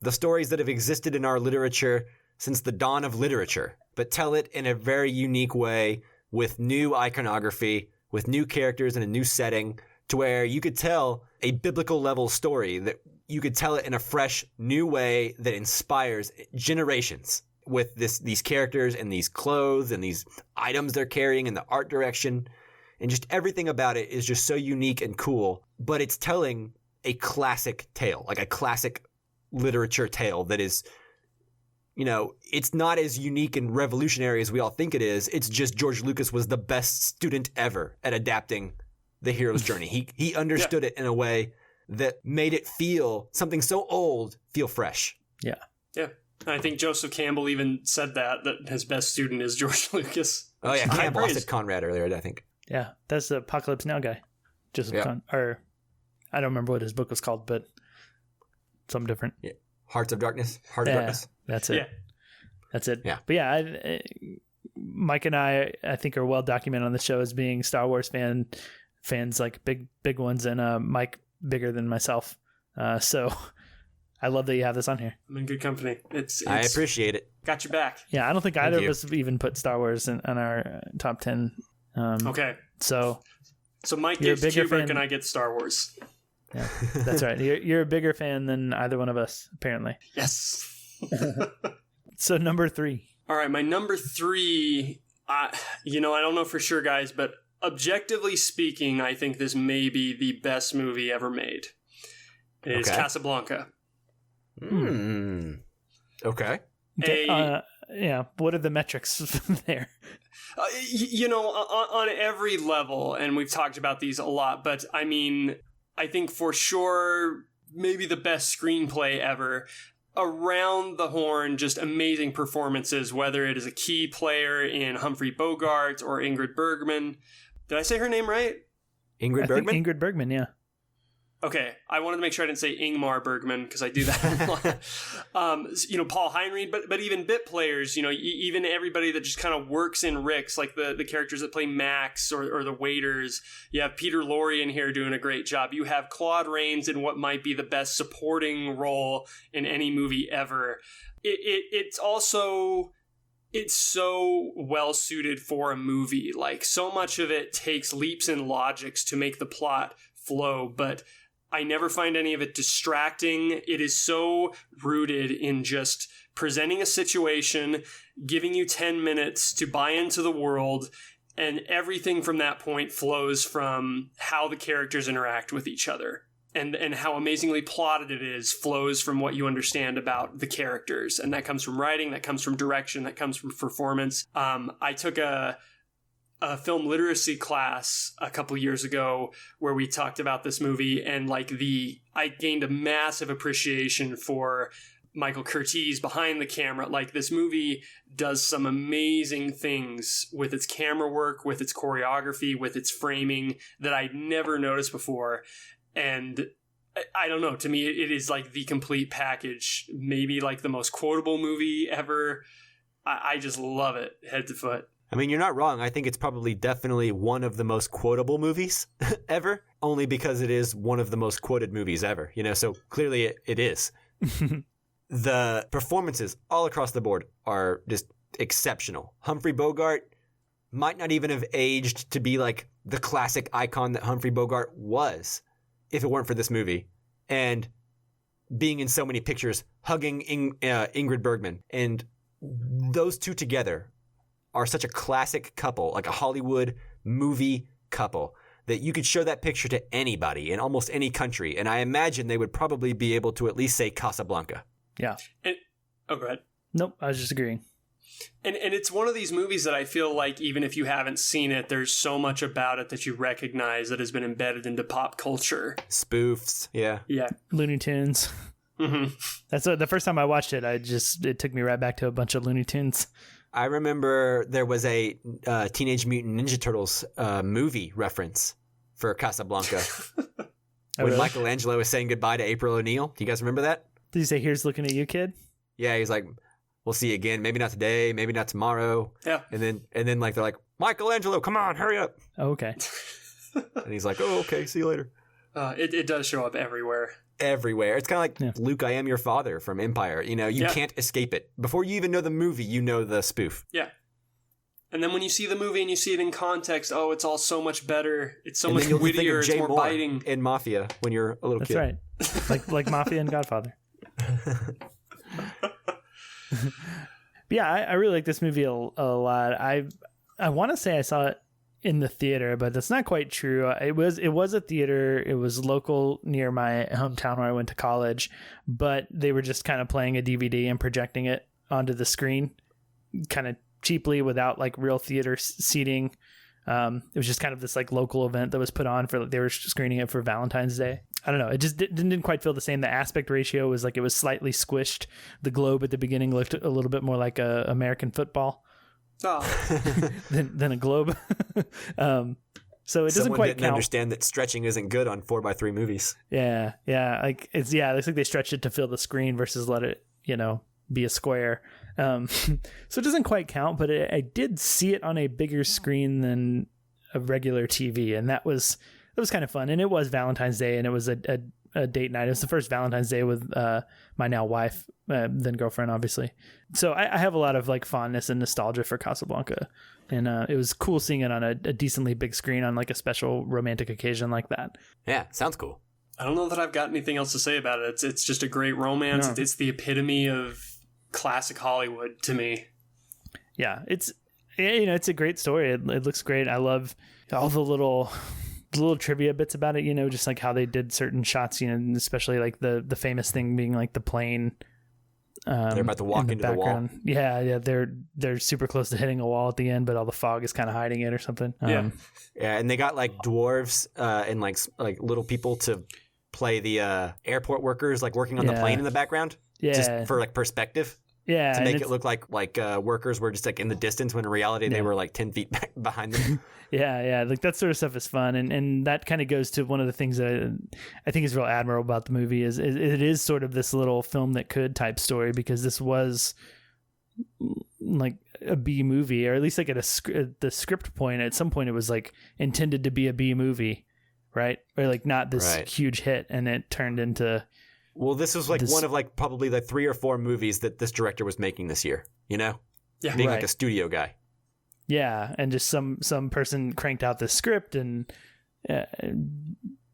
the stories that have existed in our literature since the dawn of literature, but tell it in a very unique way with new iconography, with new characters in a new setting, to where you could tell a biblical level story, that you could tell it in a fresh, new way that inspires generations with these characters and these clothes and these items they're carrying and the art direction. And just everything about it is just so unique and cool. But it's telling a classic tale, like a classic literature tale that is, you know, it's not as unique and revolutionary as we all think it is. It's just George Lucas was the best student ever at adapting the hero's journey. He understood it in a way that made it feel something so old feel fresh. Yeah. Yeah. I think Joseph Campbell even said that his best student is George Lucas. Oh yeah, Campbell. I said Conrad earlier, I think. Yeah, that's the Apocalypse Now guy. Joseph or I don't remember what his book was called, but something different. Yeah. Heart of Darkness. That's it. Yeah. That's it. Yeah. But yeah, Myke and I think are well documented on the show as being Star Wars fans, like big ones, and Myke bigger than myself. So I love that you have this on here. I'm in good company. I appreciate it. Got your back. Yeah, I don't think either of us even put Star Wars on our top 10. Okay. So Myke gets Kubrick and I get Star Wars. Yeah, that's right. You're a bigger fan than either one of us, apparently. Yes. So number 3. All right, my number 3, I don't know for sure, guys, but objectively speaking, I think this may be the best movie ever made. It is Casablanca. Okay. Yeah, what are the metrics there? On every level, and we've talked about these a lot, but I mean, I think for sure, maybe the best screenplay ever. Around the horn, just amazing performances, whether it is a key player in Humphrey Bogart or Ingrid Bergman. Did I say her name right? Ingrid Bergman? Ingrid Bergman, yeah. Okay, I wanted to make sure I didn't say Ingmar Bergman, because I do that a lot. Paul Heinried, but even bit players, even everybody that just kind of works in Rick's, like the characters that play Max or the waiters. You have Peter Lorre in here doing a great job. You have Claude Rains in what might be the best supporting role in any movie ever. It's also it's so well suited for a movie. Like, so much of it takes leaps in logics to make the plot flow, but I never find any of it distracting. It is so rooted in just presenting a situation, giving you 10 minutes to buy into the world, and everything from that point flows from how the characters interact with each other. And how amazingly plotted it is flows from what you understand about the characters. And that comes from writing, that comes from direction, that comes from performance. I took a film literacy class a couple years ago where we talked about this movie, and I gained a massive appreciation for Michael Curtiz behind the camera. Like, this movie does some amazing things with its camera work, with its choreography, with its framing that I'd never noticed before. And I don't know, to me, it is like the complete package, maybe like the most quotable movie ever. I just love it, head to foot. I mean, you're not wrong. I think it's probably definitely one of the most quotable movies ever, only because it is one of the most quoted movies ever, so clearly it is. The performances all across the board are just exceptional. Humphrey Bogart might not even have aged to be like the classic icon that Humphrey Bogart was if it weren't for this movie. And being in so many pictures, hugging Ingrid Bergman. And those two together are such a classic couple, like a Hollywood movie couple, that you could show that picture to anybody in almost any country. And I imagine they would probably be able to at least say Casablanca. Yeah. Go ahead. Nope, I was just agreeing. And it's one of these movies that I feel like even if you haven't seen it, there's so much about it that you recognize that has been embedded into pop culture. Spoofs, yeah. Yeah. Looney Tunes. Mm-hmm. That's the first time I watched it. It took me right back to a bunch of Looney Tunes. I remember there was a Teenage Mutant Ninja Turtles movie reference for Casablanca. When really? Michelangelo was saying goodbye to April O'Neil. Do you guys remember that? Did you say, "Here's looking at you, kid"? Yeah, he's like, "We'll see you again. Maybe not today. Maybe not tomorrow." Yeah. And then like they're like, "Michelangelo, come on, hurry up!" Oh, okay. And he's like, "Oh, okay. See you later." It does show up everywhere. Everywhere. It's kind of like Luke, I am your father from Empire. You can't escape it. Before you even know the movie, you know the spoof. Yeah. And then when you see the movie and you see it in context, it's all so much better. It's so much wittier. It's more biting. In Mafia when you're a little kid. That's right. like Mafia and Godfather. Yeah, I really like this movie a lot. I want to say I saw it in the theater, but that's not quite true. It was a theater. It was local near my hometown where I went to college, but they were just kind of playing a DVD and projecting it onto the screen kind of cheaply without like real theater seating. It was just kind of this like local event that was put on for, they were screening it for Valentine's Day. I don't know. It just didn't quite feel the same. The aspect ratio was like, it was slightly squished. The globe at the beginning looked a little bit more like American football than a globe. So it doesn't quite count. Understand that stretching isn't good on 4x3 movies. Yeah. Like it looks like they stretched it to fill the screen versus let it, be a square. So it doesn't quite count, but I did see it on a bigger screen than a regular TV, and that was kind of fun. And it was Valentine's Day, and it was a date night. It was the first Valentine's Day with my now wife, then girlfriend, obviously. So I have a lot of like fondness and nostalgia for Casablanca, and it was cool seeing it on a decently big screen on like a special romantic occasion like that. Yeah, sounds cool. I don't know that I've got anything else to say about it. It's just a great romance. No. It's the epitome of classic Hollywood to me. Yeah, it's a great story. It looks great. I love all the little trivia bits about it, just like how they did certain shots, especially like the famous thing being like the plane. They're about to walk into background. the wall. Yeah, they're super close to hitting a wall at the end, but all the fog is kind of hiding it or something. Yeah, and they got like dwarves and like little people to play the airport workers, like working on the plane in the background. Yeah, just for like perspective. Yeah, to make it look like workers were just like in the distance when in reality they were like 10 feet back behind them. Yeah, like that sort of stuff is fun, and that kind of goes to one of the things that I think is real admirable about the movie is it is sort of this little film that could type story, because this was like a B movie, or at least like at the script point. At some point, it was like intended to be a B movie, right? Or like not this huge hit, and it turned into. Well, this was like one of like probably the 3 or 4 movies that this director was making this year, Yeah. being Right. like a studio guy. Yeah, and just some person cranked out this script, and lo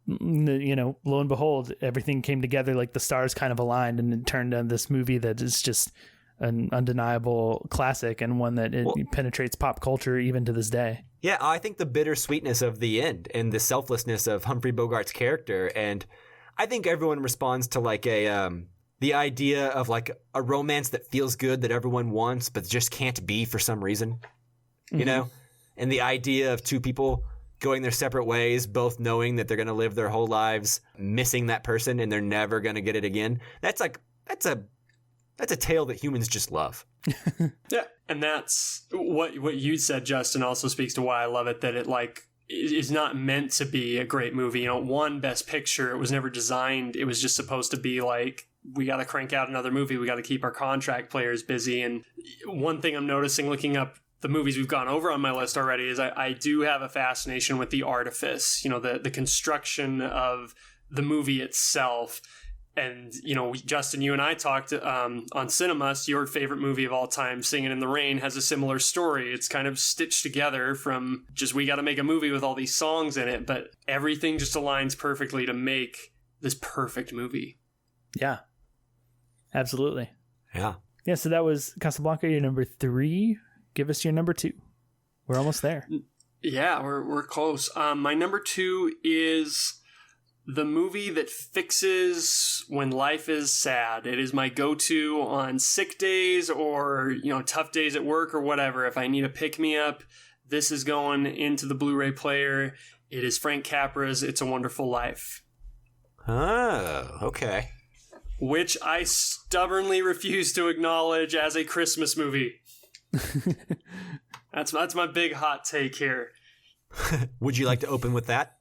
and behold, everything came together, like the stars kind of aligned, and it turned on this movie that is just an undeniable classic, and one that penetrates pop culture even to this day. Yeah, I think the bittersweetness of the end and the selflessness of Humphrey Bogart's character, and I think everyone responds to like the idea of like a romance that feels good that everyone wants but just can't be for some reason, you know? And the idea of two people going their separate ways, both knowing that they're going to live their whole lives missing that person and they're never going to get it again. That's a tale that humans just love. Yeah, and that's what you said, Justin, also speaks to why I love it, that it like is not meant to be a great movie. You know, one, Best Picture, it was never designed. It was just supposed to be like, we got to crank out another movie. We got to keep our contract players busy. And one thing I'm noticing looking up the movies we've gone over on my list already is I do have a fascination with the artifice, you know, the construction of the movie itself. And, you know, Justin, you and I talked on CineMusts, your favorite movie of all time, Singing in the Rain, has a similar story. It's kind of stitched together from just, we got to make a movie with all these songs in it, but everything just aligns perfectly to make this perfect movie. Yeah, absolutely. Yeah. Yeah, so that was Casablanca, your number 3. Give us your number 2. We're almost there. Yeah, we're close. My number 2 is the movie that fixes when life is sad. It is my go-to on sick days or, you know, tough days at work or whatever. If I need a pick-me-up, this is going into the Blu-ray player. It is Frank Capra's It's a Wonderful Life. Oh, okay. Which I stubbornly refuse to acknowledge as a Christmas movie. That's my big hot take here. Would you like to open with that?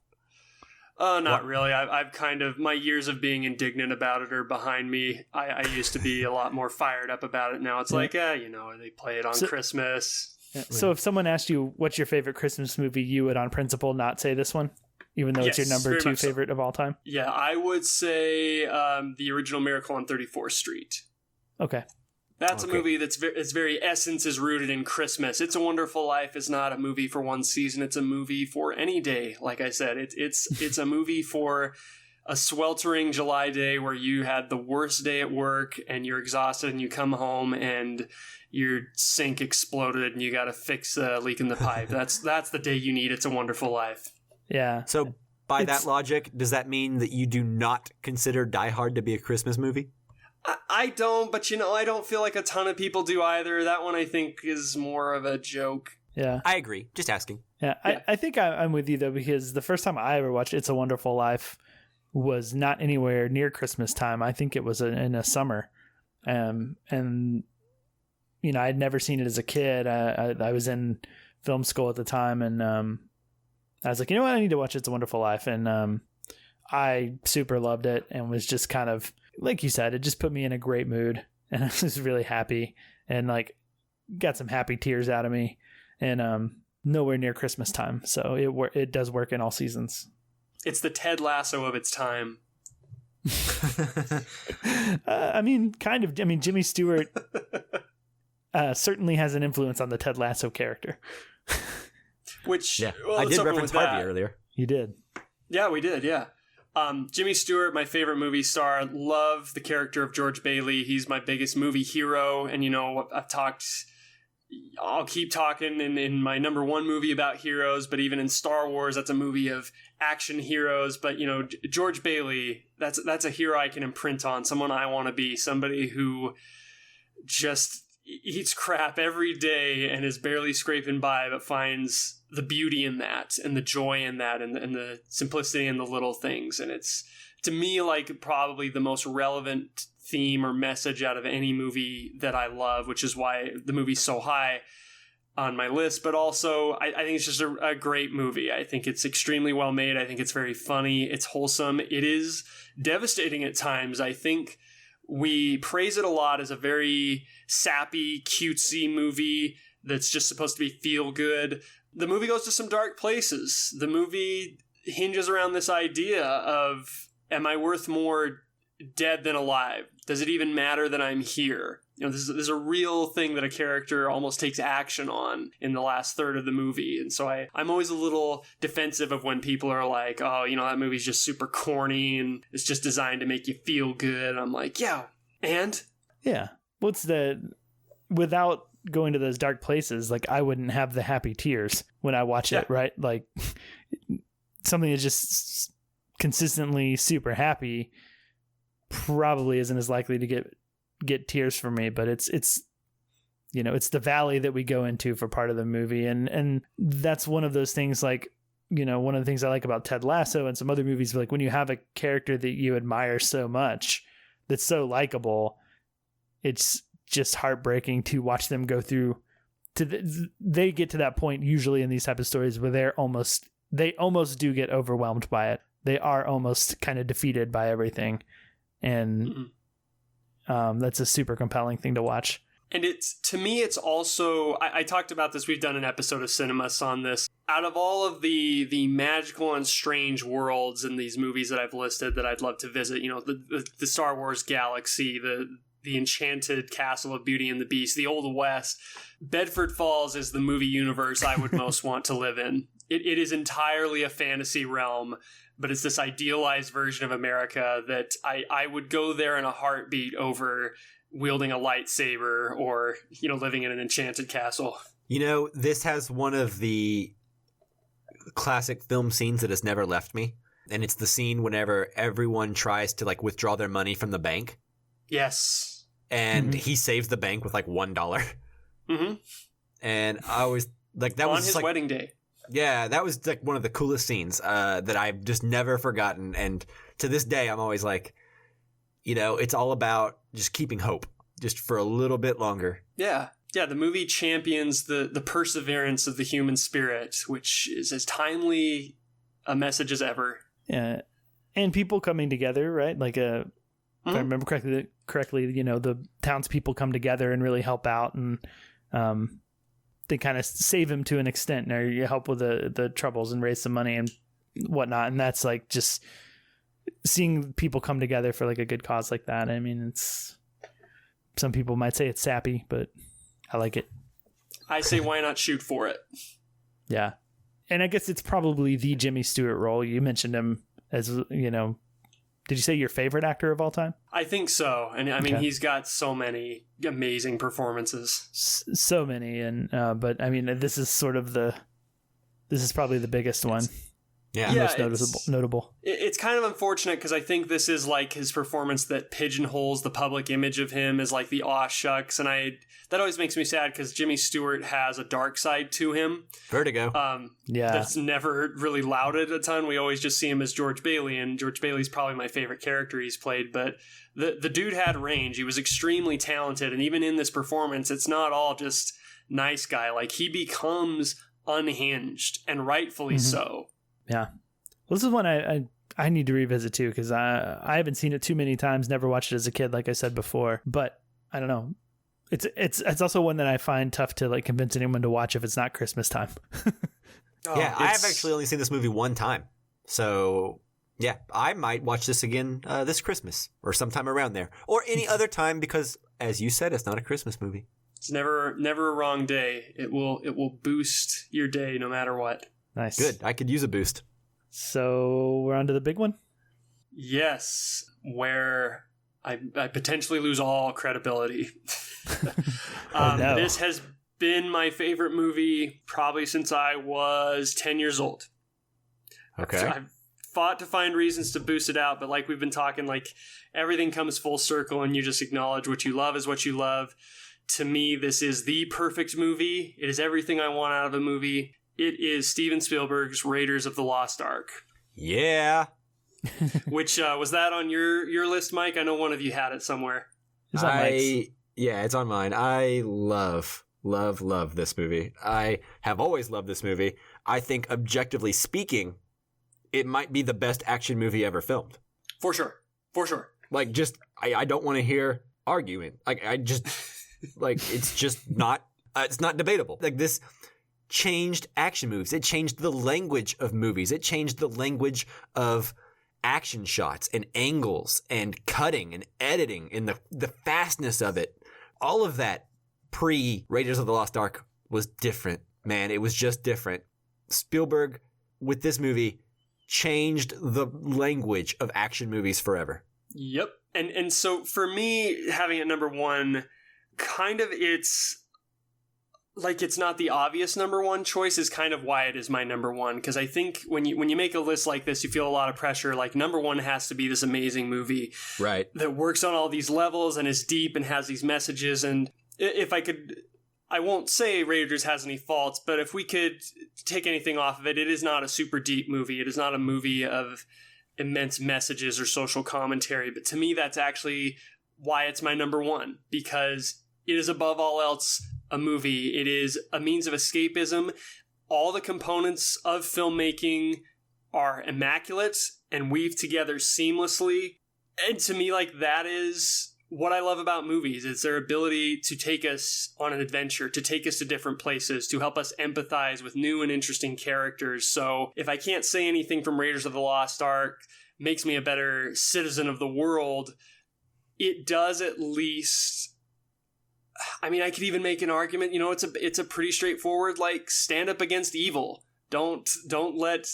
Oh, not really. I've kind of, my years of being indignant about it are behind me. I used to be a lot more fired up about it. Now it's like, you know, they play it on Christmas. Yeah. So if someone asked you what's your favorite Christmas movie, you would on principle not say this one, even though it's your number 2 favorite of all time? Yeah, I would say the original Miracle on 34th Street. Okay. That's a movie that's its very essence is rooted in Christmas. It's a Wonderful Life is not a movie for one season. It's a movie for any day. Like I said, it's a movie for a sweltering July day where you had the worst day at work and you're exhausted and you come home and your sink exploded and you got to fix a leak in the pipe. That's the day you need It's a Wonderful Life. Yeah. So by that logic, does that mean that you do not consider Die Hard to be a Christmas movie? I don't, but you know, I don't feel like a ton of people do either. That one I think is more of a joke. Yeah. I agree. Just asking. Yeah. I think I'm with you, though, because the first time I ever watched It's a Wonderful Life was not anywhere near Christmas time. I think it was in a summer. And, you know, I'd never seen it as a kid. I was in film school at the time, and I was like, you know what? I need to watch It's a Wonderful Life. And I super loved it and was just kind of, like you said, it just put me in a great mood, and I was really happy and like got some happy tears out of me, and nowhere near Christmas time. So it does work in all seasons. It's the Ted Lasso of its time. I mean, kind of. I mean, Jimmy Stewart certainly has an influence on the Ted Lasso character. Which, yeah, well, I did reference Harvey earlier. You did. Yeah, we did. Yeah. Jimmy Stewart, my favorite movie star. Love the character of George Bailey. He's my biggest movie hero. And, you know, I'll keep talking in my number 1 movie about heroes, but even in Star Wars, that's a movie of action heroes. But, you know, George Bailey, that's a hero I can imprint on, someone I want to be, somebody who just eats crap every day and is barely scraping by, but finds the beauty in that and the joy in that and the simplicity in the little things. And it's, to me, like probably the most relevant theme or message out of any movie that I love, which is why the movie's so high on my list. But also, I think it's just a great movie. I think it's extremely well made. I think it's very funny. It's wholesome. It is devastating at times. I think we praise it a lot as a very sappy, cutesy movie that's just supposed to be feel good. The movie goes to some dark places. The movie hinges around this idea of, am I worth more dead than alive? Does it even matter that I'm here? this is a real thing that a character almost takes action on in the last third of the movie. And so I'm always a little defensive of when people are like, oh, that movie's just super corny and it's just designed to make you feel good. And I'm like, yeah, and? Yeah. Without going to those dark places, like I wouldn't have the happy tears when I watch it, right? Like something that's just consistently super happy probably isn't as likely to get tears from me, but it's it's the valley that we go into for part of the movie, and that's one of those things. Like, one of the things I like about Ted Lasso and some other movies, like when you have a character that you admire so much that's so likable, it's just heartbreaking to watch them go through they get to that point usually in these type of stories where they almost do get overwhelmed by it. They are almost kind of defeated by everything. And that's a super compelling thing to watch. And to me, it's also, I talked about this, we've done an episode of CineMusts on this. Out of all of the magical and strange worlds in these movies that I've listed that I'd love to visit, the Star Wars galaxy, the enchanted castle of Beauty and the Beast, the Old West, Bedford Falls is the movie universe I would most want to live in. It is entirely a fantasy realm, but it's this idealized version of America that I would go there in a heartbeat over wielding a lightsaber or, living in an enchanted castle. This has one of the classic film scenes that has never left me. And it's the scene whenever everyone tries to withdraw their money from the bank. Yes. And he saves the bank with $1. Mm-hmm. And I was that on was his wedding day. Yeah, that was one of the coolest scenes that I've just never forgotten. And to this day, I'm always it's all about just keeping hope just for a little bit longer. Yeah. Yeah, the movie champions the perseverance of the human spirit, which is as timely a message as ever. Yeah. And people coming together, right? If I remember correctly, the townspeople come together and really help out, and they kind of save him to an extent, or you help with the troubles and raise some money and whatnot. And that's just seeing people come together for a good cause like that. I mean, it's, some people might say it's sappy, but I like it. I say, why not shoot for it? Yeah. And I guess it's probably the Jimmy Stewart role. You mentioned him as, did you say your favorite actor of all time? I think so. And I mean, He's got so many amazing performances. So many. And, but I mean, this is probably the biggest one. Yeah. Most notable. It's kind of unfortunate because I think this is his performance that pigeonholes the public image of him as the aw shucks. And that always makes me sad because Jimmy Stewart has a dark side to him. Vertigo. That's never really lauded a ton. We always just see him as George Bailey, and George Bailey's probably my favorite character he's played. But the dude had range. He was extremely talented. And even in this performance, it's not all just nice guy. He becomes unhinged, and rightfully so. Yeah. Well, this is one I need to revisit too, because I haven't seen it too many times, never watched it as a kid, like I said before, but I don't know. It's also one that I find tough to convince anyone to watch if it's not Christmas time. Yeah, I have actually only seen this movie one time. So yeah, I might watch this again this Christmas or sometime around there, or any other time, because as you said, it's not a Christmas movie. It's never a wrong day. It will boost your day no matter what. Nice. Good. I could use a boost. So we're on to the big one? Yes, where I potentially lose all credibility. No. This has been my favorite movie probably since I was 10 years old. Okay. So I've fought to find reasons to boost it out, but we've been talking, everything comes full circle and you just acknowledge what you love is what you love. To me, this is the perfect movie. It is everything I want out of a movie. It is Steven Spielberg's Raiders of the Lost Ark. Yeah. Which, was that on your list, Mike? I know one of you had it somewhere. It's on Mike's. Yeah, it's on mine. I love this movie. I have always loved this movie. I think, objectively speaking, it might be the best action movie ever filmed. For sure. I don't want to hear arguing. It's just not, it's not debatable. This changed action movies. It changed the language of movies. It changed the language of action shots and angles and cutting and editing and the fastness of it All of that pre-Raiders of the Lost Ark was different, man. It was just different. Spielberg, with this movie, changed the language of action movies forever. Yep. And so for me, having it number one, kind of it's not the obvious number one choice is kind of why it is my number one. Because I think when you make a list like this, you feel a lot of pressure. Like, number one has to be this amazing movie. Right. That works on all these levels and is deep and has these messages. And if I could, I won't say Raiders has any faults, but if we could take anything off of it, it is not a super deep movie. It is not a movie of immense messages or social commentary. But to me, that's actually why it's my number one. Because it is above all else a movie. It is a means of escapism. All the components of filmmaking are immaculate and weave together seamlessly. And to me, like, that is what I love about movies. It's their ability to take us on an adventure, to take us to different places, to help us empathize with new and interesting characters. So if I can't say anything from Raiders of the Lost Ark makes me a better citizen of the world, it does at least... I mean, I could even make an argument, it's a pretty straightforward, like, stand up against evil. Don't let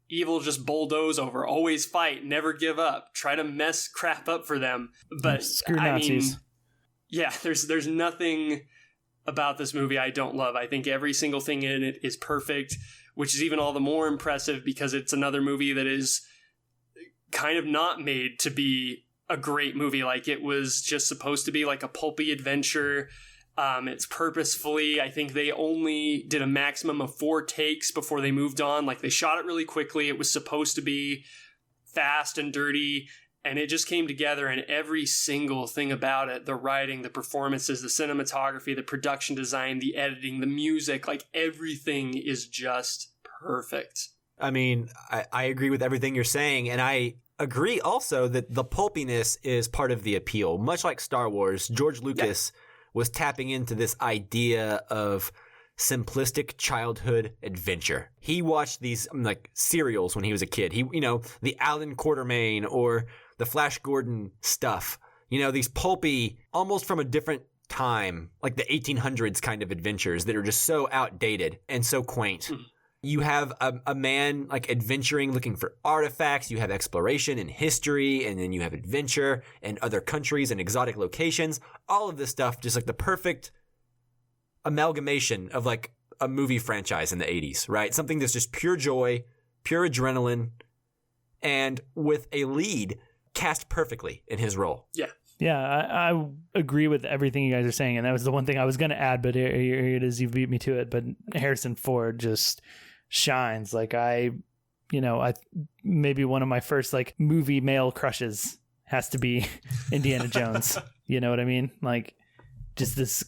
evil just bulldoze over. Always fight, never give up. Try to mess crap up for them. But screw Nazis. Yeah, there's nothing about this movie I don't love. I think every single thing in it is perfect, which is even all the more impressive because it's another movie that is kind of not made to be a great movie. Like, it was just supposed to be like a pulpy adventure. It's purposefully, I think they only did a maximum of 4 takes before they moved on. Like, they shot it really quickly. It was supposed to be fast and dirty, and it just came together, and every single thing about it, the writing, the performances, the cinematography, the production design, the editing, the music, like, everything is just perfect. I mean, I agree with everything you're saying, and I agree also that the pulpiness is part of the appeal. Much like Star Wars, George Lucas was tapping into this idea of simplistic childhood adventure. He watched these like serials when he was a kid. The Alan Quatermain or the Flash Gordon stuff. These pulpy, almost from a different time, like the 1800s kind of adventures that are just so outdated and so quaint. You have a man like adventuring, looking for artifacts. You have exploration and history, and then you have adventure and other countries and exotic locations. All of this stuff, just like the perfect amalgamation of like a movie franchise in the 80s, right? Something that's just pure joy, pure adrenaline, and with a lead cast perfectly in his role. Yeah. Yeah, I agree with everything you guys are saying, and that was the one thing I was going to add, but here it is, you beat me to it. But Harrison Ford just shines. Like, I maybe one of my first like movie male crushes has to be Indiana Jones. You know what I mean? Like, just this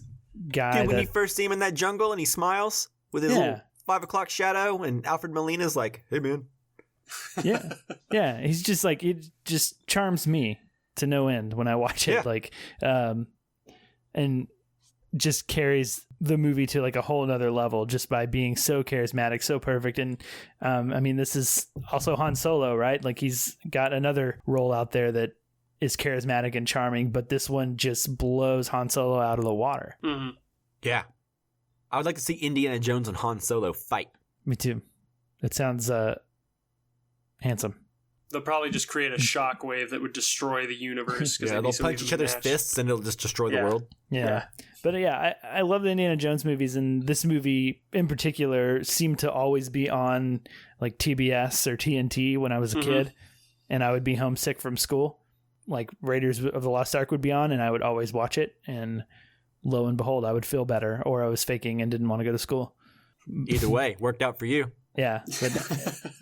guy. Dude, when you first see him in that jungle and he smiles with his little 5 o'clock shadow, and Alfred Molina's like, "Hey, man." Yeah. He's just like, it just charms me to no end when I watch it. Yeah. Like, and just carries the movie to like a whole nother level just by being so charismatic, so perfect. And I mean, this is also Han Solo, right? Like, he's got another role out there that is charismatic and charming, but this one just blows Han Solo out of the water. Mm-hmm. Yeah. I would like to see Indiana Jones and Han Solo fight. Me too. That sounds handsome. They'll probably just create a shockwave that would destroy the universe. Yeah, they'll punch each other's fists and it'll just destroy the world. Yeah. But I love the Indiana Jones movies, and this movie in particular seemed to always be on like TBS or TNT when I was a kid, and I would be homesick from school. Like, Raiders of the Lost Ark would be on, and I would always watch it, and lo and behold, I would feel better, or I was faking and didn't want to go to school. Either way, worked out for you. Yeah, but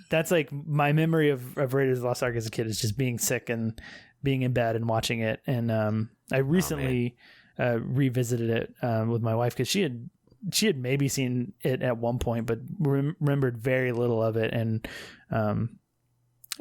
that's like my memory of Raiders of the Lost Ark as a kid, is just being sick and being in bed and watching it. And I recently revisited it with my wife, because she had maybe seen it at one point, but remembered very little of it. And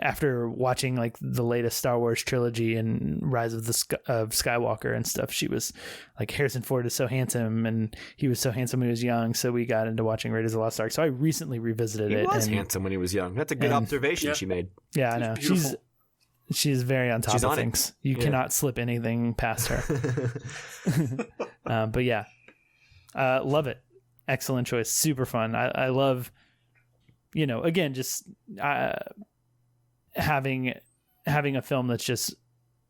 after watching like the latest Star Wars trilogy and Rise of Skywalker and stuff, she was like, Harrison Ford is so handsome, and he was so handsome when he was young. So we got into watching Raiders of the Lost Ark. So I recently revisited it. He was handsome when he was young. That's a good observation she made. Yeah, I know. She's very on top She's of on it. things. You cannot slip anything past her. But yeah, love it. Excellent choice. Super fun. I love, again, just having a film that's just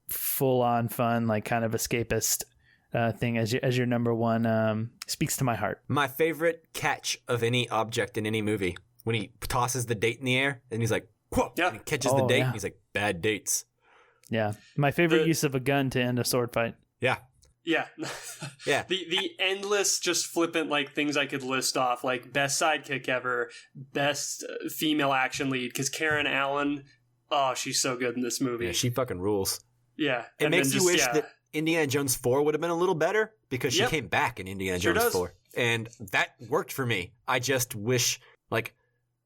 full on fun, like kind of escapist thing as your number one speaks to my heart. My favorite catch of any object in any movie, when he tosses the date in the air and he's like, whoa, and he catches the date and he's like, bad dates. Yeah. My favorite use of a gun to end a sword fight. Yeah. Yeah. Yeah. The endless just flippant like things I could list off, like best sidekick ever, best female action lead, because Karen Allen, oh, she's so good in this movie. Yeah, she fucking rules. Yeah. It makes you wish that Indiana Jones 4 would have been a little better, because she came back in Indiana Jones 4. And that worked for me. I just wish like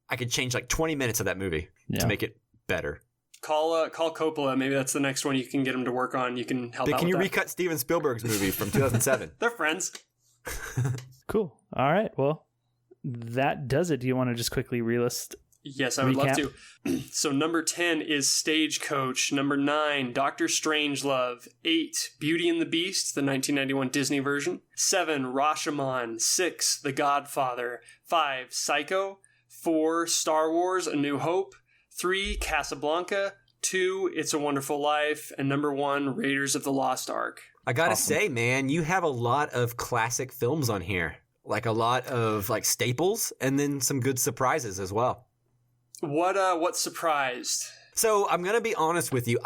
I could change like 20 minutes of that movie to make it better. Call Coppola. Maybe that's the next one you can get him to work on. You can help out. Can you with recut Steven Spielberg's movie from 2007? They're friends. Cool. All right. Well, that does it. Do you want to just quickly relist? Yes, I would love to. So number 10 is Stagecoach. Number 9, Doctor Strangelove. 8, Beauty and the Beast, the 1991 Disney version. 7, Rashomon. 6, The Godfather. 5, Psycho. 4, Star Wars: A New Hope. 3, Casablanca. 2, It's a Wonderful Life. And number 1, Raiders of the Lost Ark. I gotta say, man, you have a lot of classic films on here. Like a lot of like staples, and then some good surprises as well. What surprised? So I'm gonna be honest with you.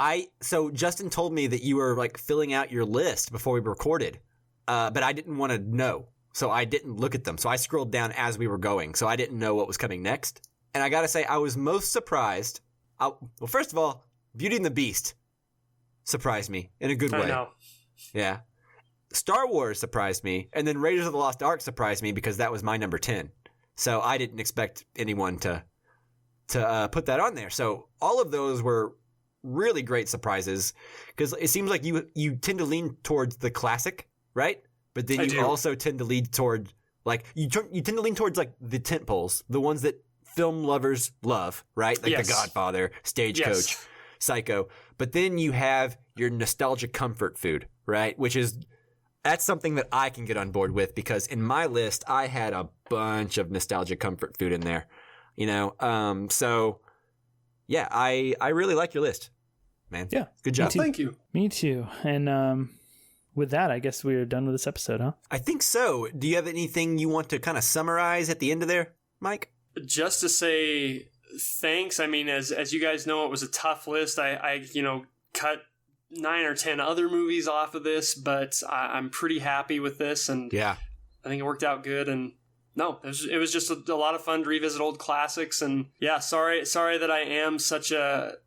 So Justin told me that you were like filling out your list before we recorded, but I didn't want to know, so I didn't look at them. So I scrolled down as we were going, so I didn't know what was coming next. And I gotta say, I was most surprised. Well, first of all, Beauty and the Beast surprised me in a good way. I know. Yeah. Star Wars surprised me, and then Raiders of the Lost Ark surprised me because that was my number 10. So I didn't expect anyone to put that on there. So all of those were really great surprises, because it seems like you tend to lean towards the classic, right? But then you also tend to lean toward like you tend to lean towards like the tentpoles, the ones that film lovers love, right? Like The Godfather, Stagecoach, Psycho. But then you have your nostalgic comfort food, right? That's something that I can get on board with, because in my list I had a bunch of nostalgic comfort food in there. So yeah, I really like your list, man. Yeah. Good job. Thank you. Me too. And with that, I guess we're done with this episode, huh? I think so. Do you have anything you want to kind of summarize at the end of there, Mike? Just to say thanks. I mean, as you guys know, it was a tough list. I cut 9 or 10 other movies off of this, but I'm pretty happy with this, and yeah, I think it worked out good. And no, it was just a lot of fun to revisit old classics. And yeah, sorry that I am such a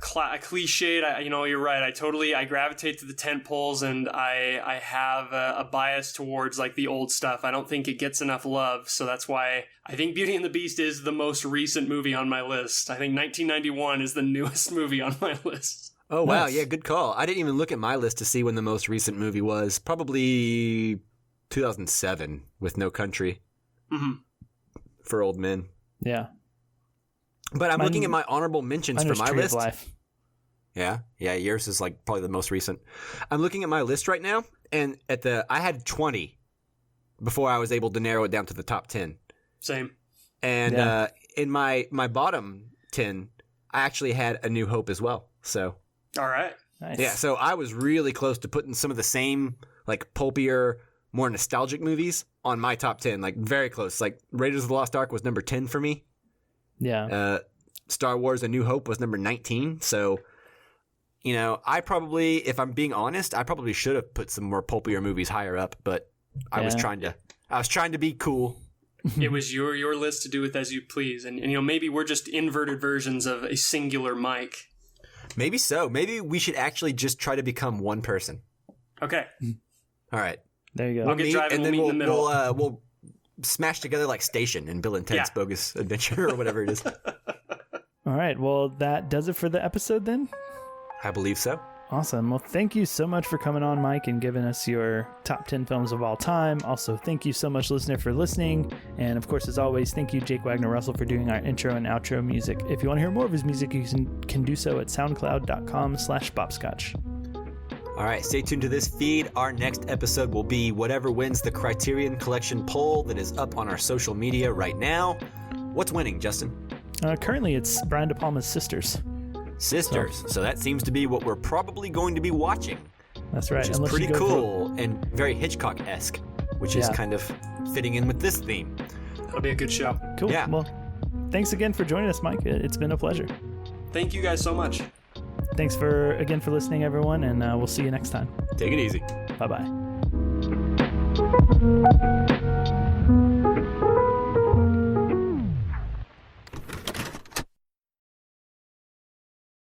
cliched. You're right. I gravitate to the tent poles, and I have a bias towards like the old stuff. I don't think it gets enough love, so that's why I think Beauty and the Beast is the most recent movie on my list. I think 1991 is the newest movie on my list. Oh wow, Nice. yeah, good call. I didn't even look at my list to see when the most recent movie was. Probably 2007 with No Country for Old Men. Yeah. But I'm looking at my honorable mentions for my Tree list. of Life. Yeah, yours is like probably the most recent. I'm looking at my list right now, and I had 20 before I was able to narrow it down to the top 10. Same. And in my bottom 10, I actually had A New Hope as well. So All right. Nice. yeah, so I was really close to putting some of the same like pulpier, more nostalgic movies on my top 10, like very close. Like Raiders of the Lost Ark was number 10 for me. Yeah. Star Wars: A New Hope was number 19. So, I probably, if I'm being honest, I probably should have put some more pulpier movies higher up, but I was trying to be cool. It was your list to do with as you please, and maybe we're just inverted versions of a singular Mike. Maybe so. Maybe we should actually just try to become one person. Okay. All right. There you go. I'll get driving. We'll meet in the middle. We'll smash together like Station and Bill and Ted's Bogus Adventure or whatever it is. All right. Well, that does it for the episode then. I believe so. Awesome. Well, thank you so much for coming on, Myke, and giving us your top 10 films of all time. Also, thank you so much, listener, for listening. And of course, as always, thank you, Jake Wagner Russell, for doing our intro and outro music. If you want to hear more of his music, you can do so at soundcloud.com/bopscotch. All right, stay tuned to this feed. Our next episode will be whatever wins the Criterion Collection poll that is up on our social media right now. What's winning, Justin? Currently, it's Brian De Palma's Sisters. Sisters. So that seems to be what we're probably going to be watching. That's right. Which is pretty cool and very Hitchcock-esque, which is kind of fitting in with this theme. That'll be a good show. Cool. Yeah. Well, thanks again for joining us, Myke. It's been a pleasure. Thank you guys so much. Thanks for listening, everyone, and we'll see you next time. Take it easy. Bye-bye.